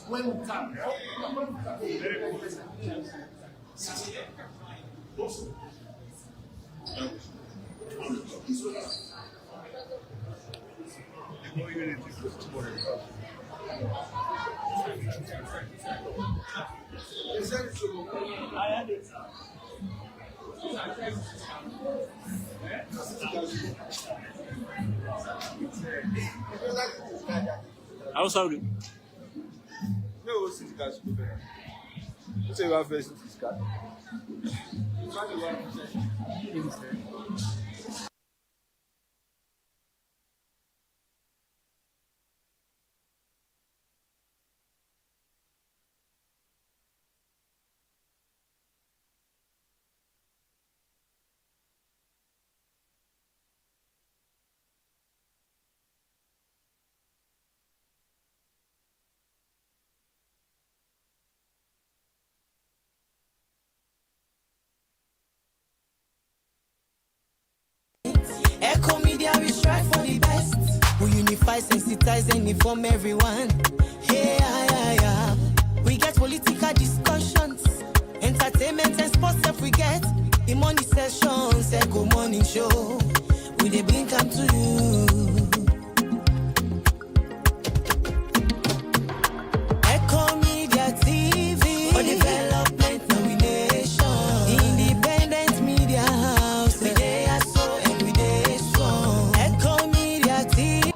when we come. I'm sorry. No, since you guys go there. What's your first fiscal? Echo Media, we strive for the best. We unify, sensitize, and inform everyone. Hey, we get political discussions, entertainment and sports if we get. The money sessions, Echo Morning Show. We dey bring come to you. Echo Media TV for development, nomination. Independent media house, we dey so and we dey strong. Echo Media TV.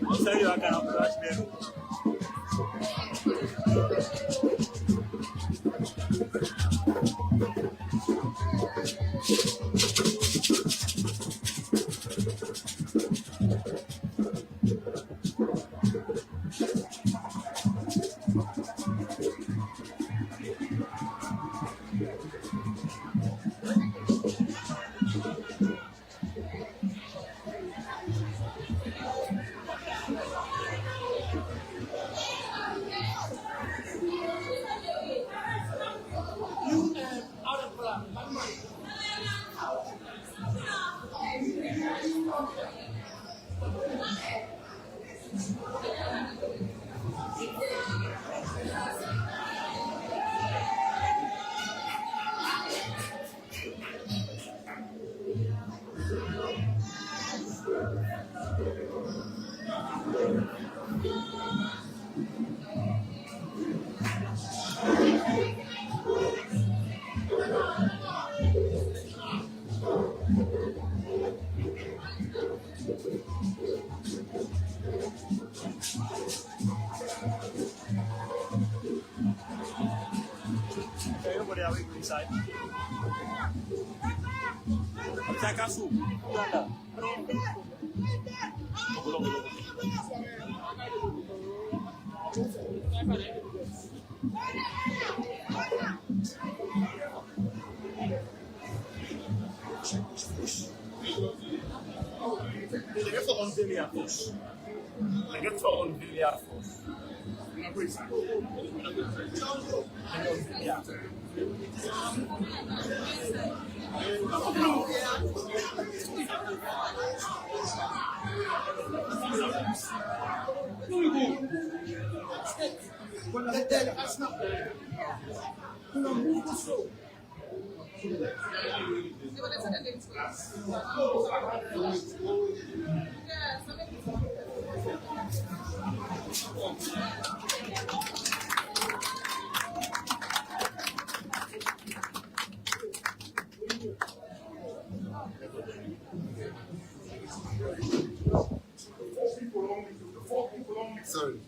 I'll tell you, I can approach them. Everybody are waiting inside. Takasu. They get for unveiling our force. They get for unveiling our force. Sorry.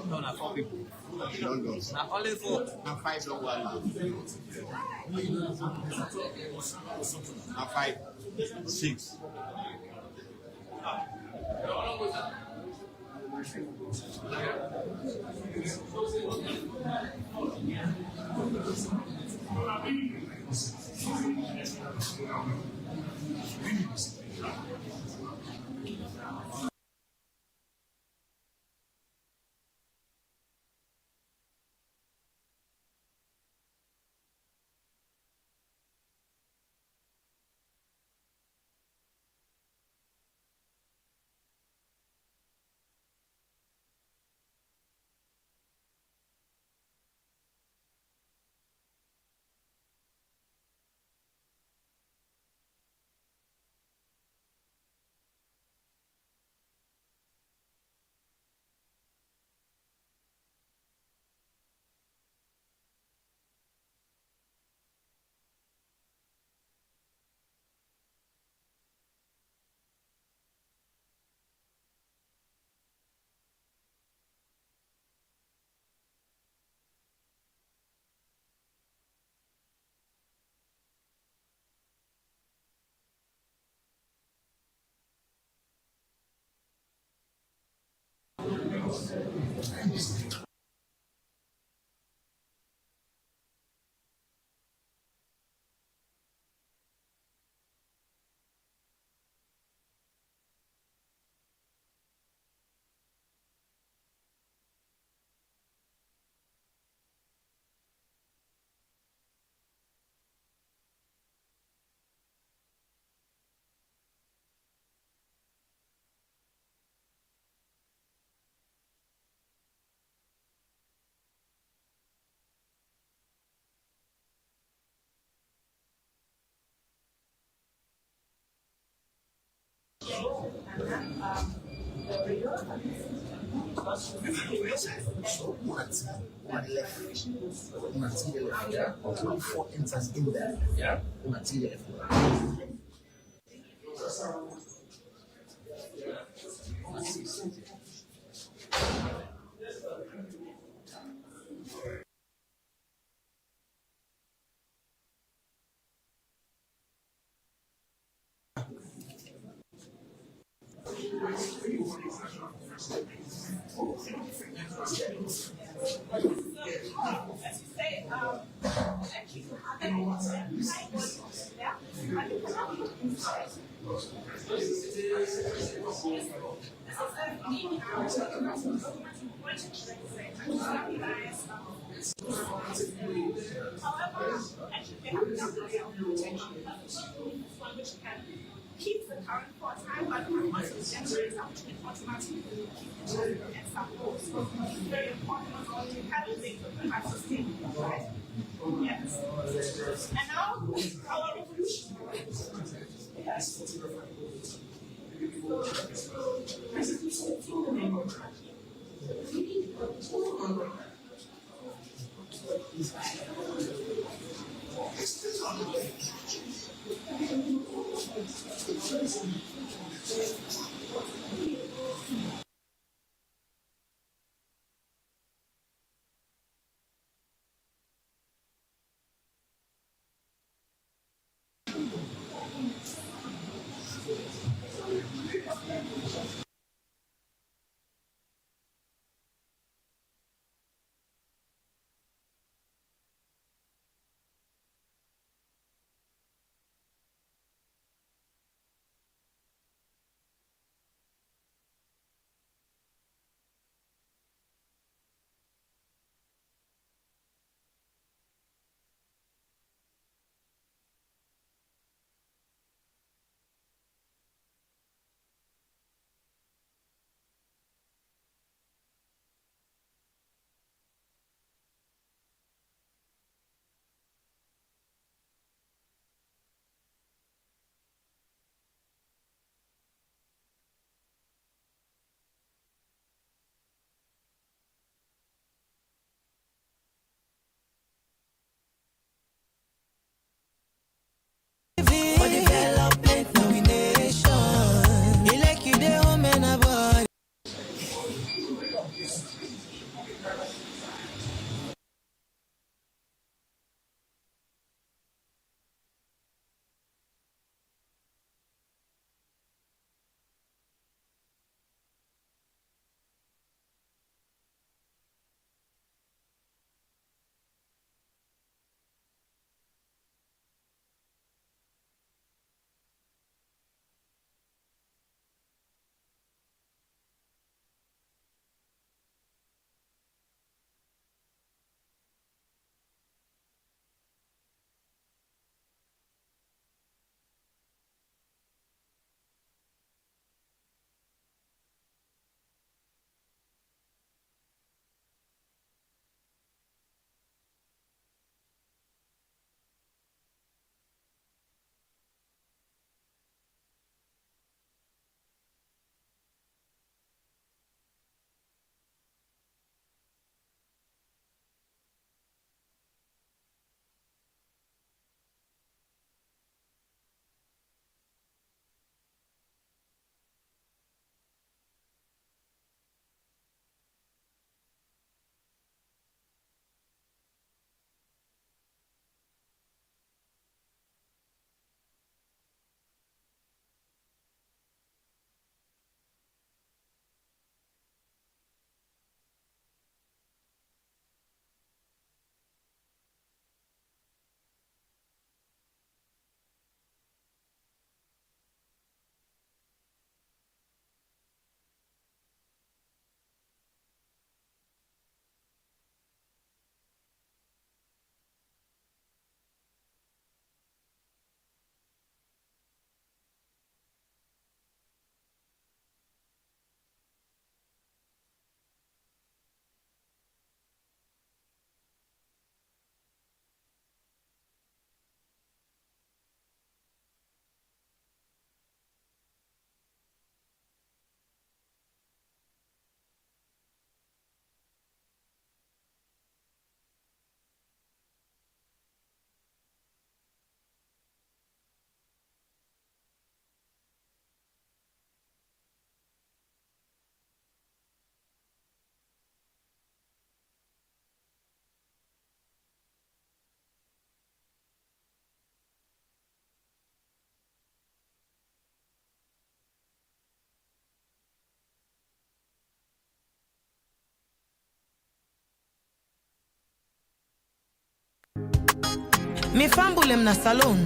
No, not 4 people. Now only 4 and 5 don't go allow. Now 5, 6. Before enters in there, yeah, material. Keep the current part time, but also generate automatically keep the children and support. So it's very important also to have the sustainable, right? Yes. And now our revolution. Yes. Me fambulem na salon.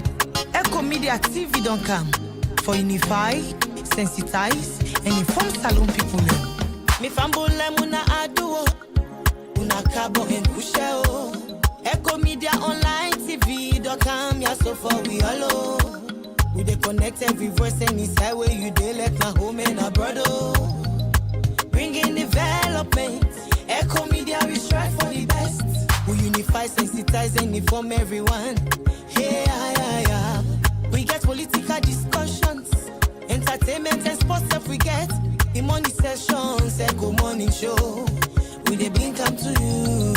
Eco Media TV don't come for unify, sensitize, and inform Salon people. Me fambo lemuna aduo, una cabo and pusheo. Echo Media Online TV.com, ya so far we allo. We dey connect every voice any side where you dey like my home and a brother. Bringing development, Echo Media we strive for the best. We unify, sensitize and inform everyone. Hey, yeah. We get political discussions, entertainment and sports if we get. The money sessions, Echo Morning Show. We dey bring come to you.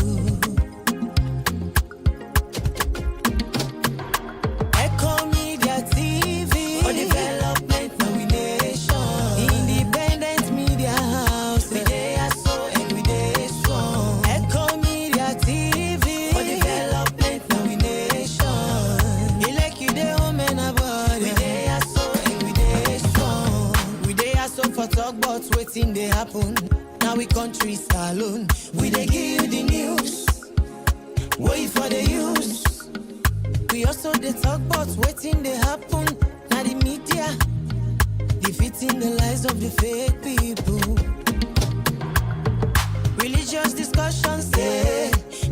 Echo Media TV for development, nomination. Independent media house, we dey so and we dey strong. Echo Media TV for development, nomination. You like you dey home and abroad, we dey so and we dey strong. We dey so for talk about wetin dey happen. Now we country salon, we dey give you the news. Wait for the use. We also dey talk about wetin dey happen. Now the media defeating the lies of the fake people. Religious discussions,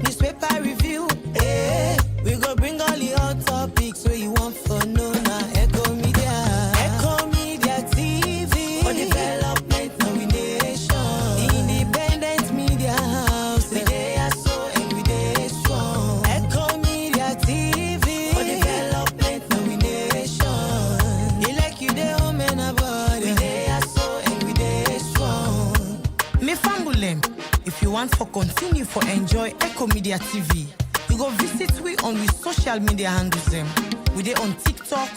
newspaper review, we go bring all the hot topics where you want for no na Echo Media. Echo Media TV for development, nomination. Independent media house, we dey so and we dey strong. Echo Media TV for development, nomination. You like you dey home and abroad, we dey so and we dey strong. Me fambulem, if you want for continue for enjoy Echo Media TV, you go visit we on we social media handles them. We dey on TikTok,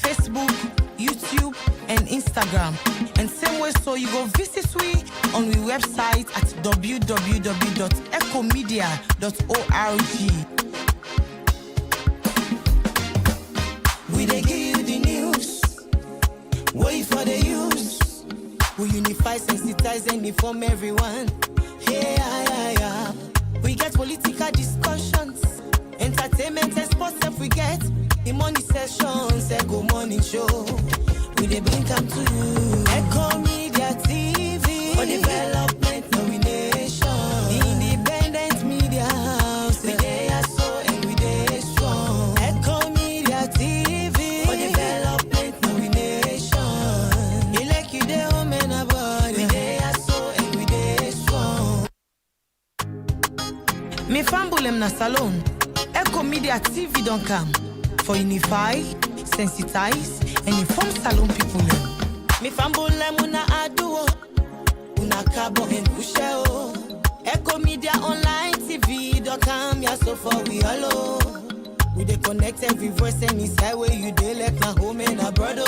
Facebook, YouTube, and Instagram. And same way so you go visit we on we website at www.echomedia.org. We dey give you the news. Wait for the use. We unify, sensitize, and inform everyone. Hey, yeah. We get political discussions, entertainment and sports if we get. The money sessions, Echo Morning Show. We dey bring come to you. Echo Media TV for development, nomination. Independent media house, we dey so and we dey strong. Echo Media TV for development, nomination. You like you dey home and abroad, we dey so and we dey strong. Me fambulem na salon. Echo Media TV.com for unify, sensitize, and inform Salon people. Me fambulem una aduo, una cabo and pusheo. Echo Media Online TV.com, ya so far we allo. We dey connect every voice any side where you dey like na home and a brother.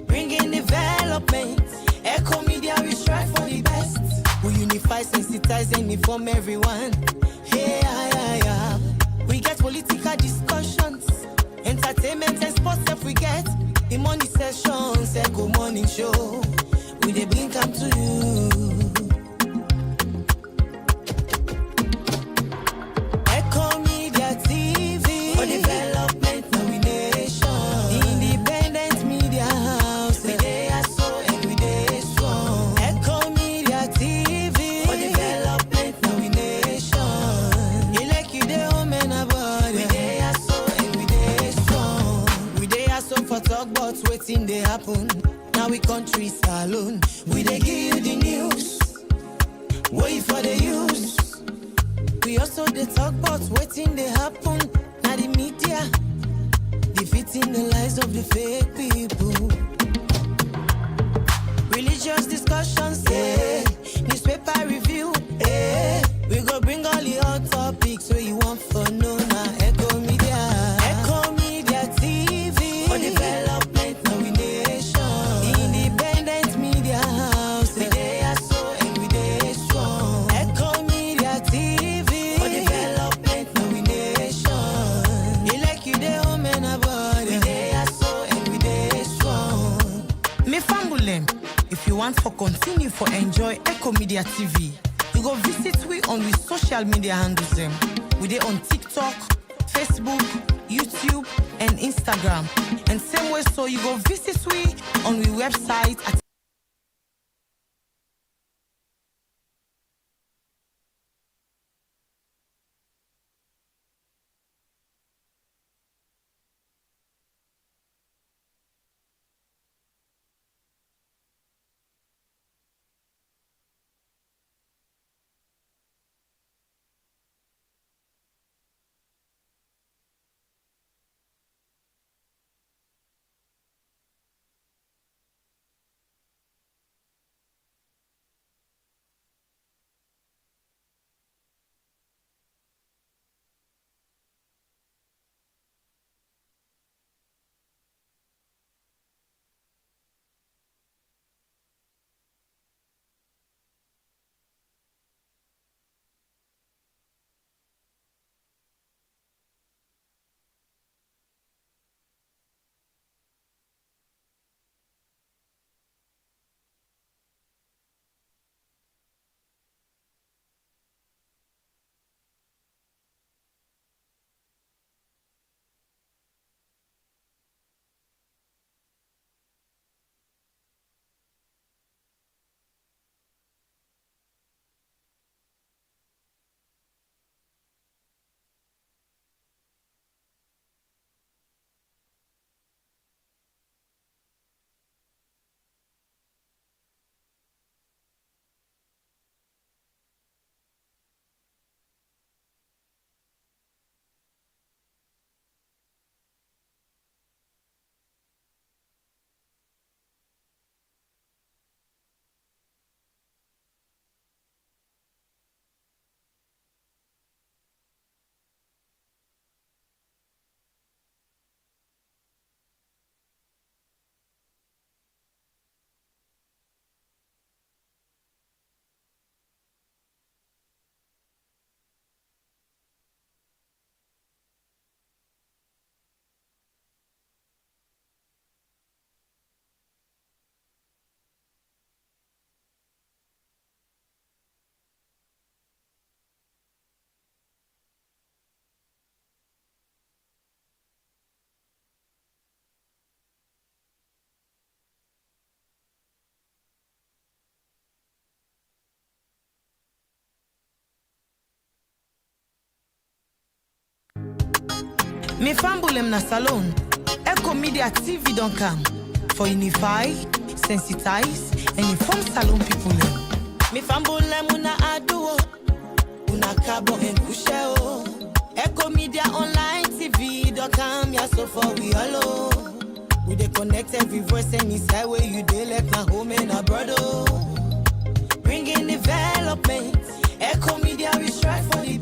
Bringing development, Echo Media we strive for the best. We unify, sensitize, and inform everyone. Hey, yeah. We get political discussions, entertainment and sports if we get. The money sessions, Echo Morning Show. We dey bring come to you. Echo Media TV for development, nomination. Independent media house, we dey so and we dey strong. Echo Media TV for development, nomination. You like you dey home and abroad, we dey so and we dey strong. We dey so for talk about wetin dey happen. Now we country salon, we dey give you the news. Wait for the use. We also dey talk about wetin dey happen. Now the media defeating the lies of the fake people. Religious discussions, newspaper review, we go bring all the hot topics where you want for no na Echo Media. Echo Media TV for development, nomination. Independent media house, we dey so and we dey strong. Echo Media TV for development, nomination. You like you dey home and abroad, we dey so and we dey strong. Me fambulem, if you want for continue for enjoy Echo Media TV, you go visit we on we social media handles them. We dey on TikTok, Facebook, YouTube, and Instagram. And same way so you go visit we on we website at Me fambulem na salon. Eco Media TV don't come for unify, sensitize, and inform salon people. Me fambulem una aduo, una cabo and kusheo. Eco Media Online TV don't come ya so for we alone. We dey connect every voice and inside where you dey like na home and a brother. Bringing development. Eco Media we strive for the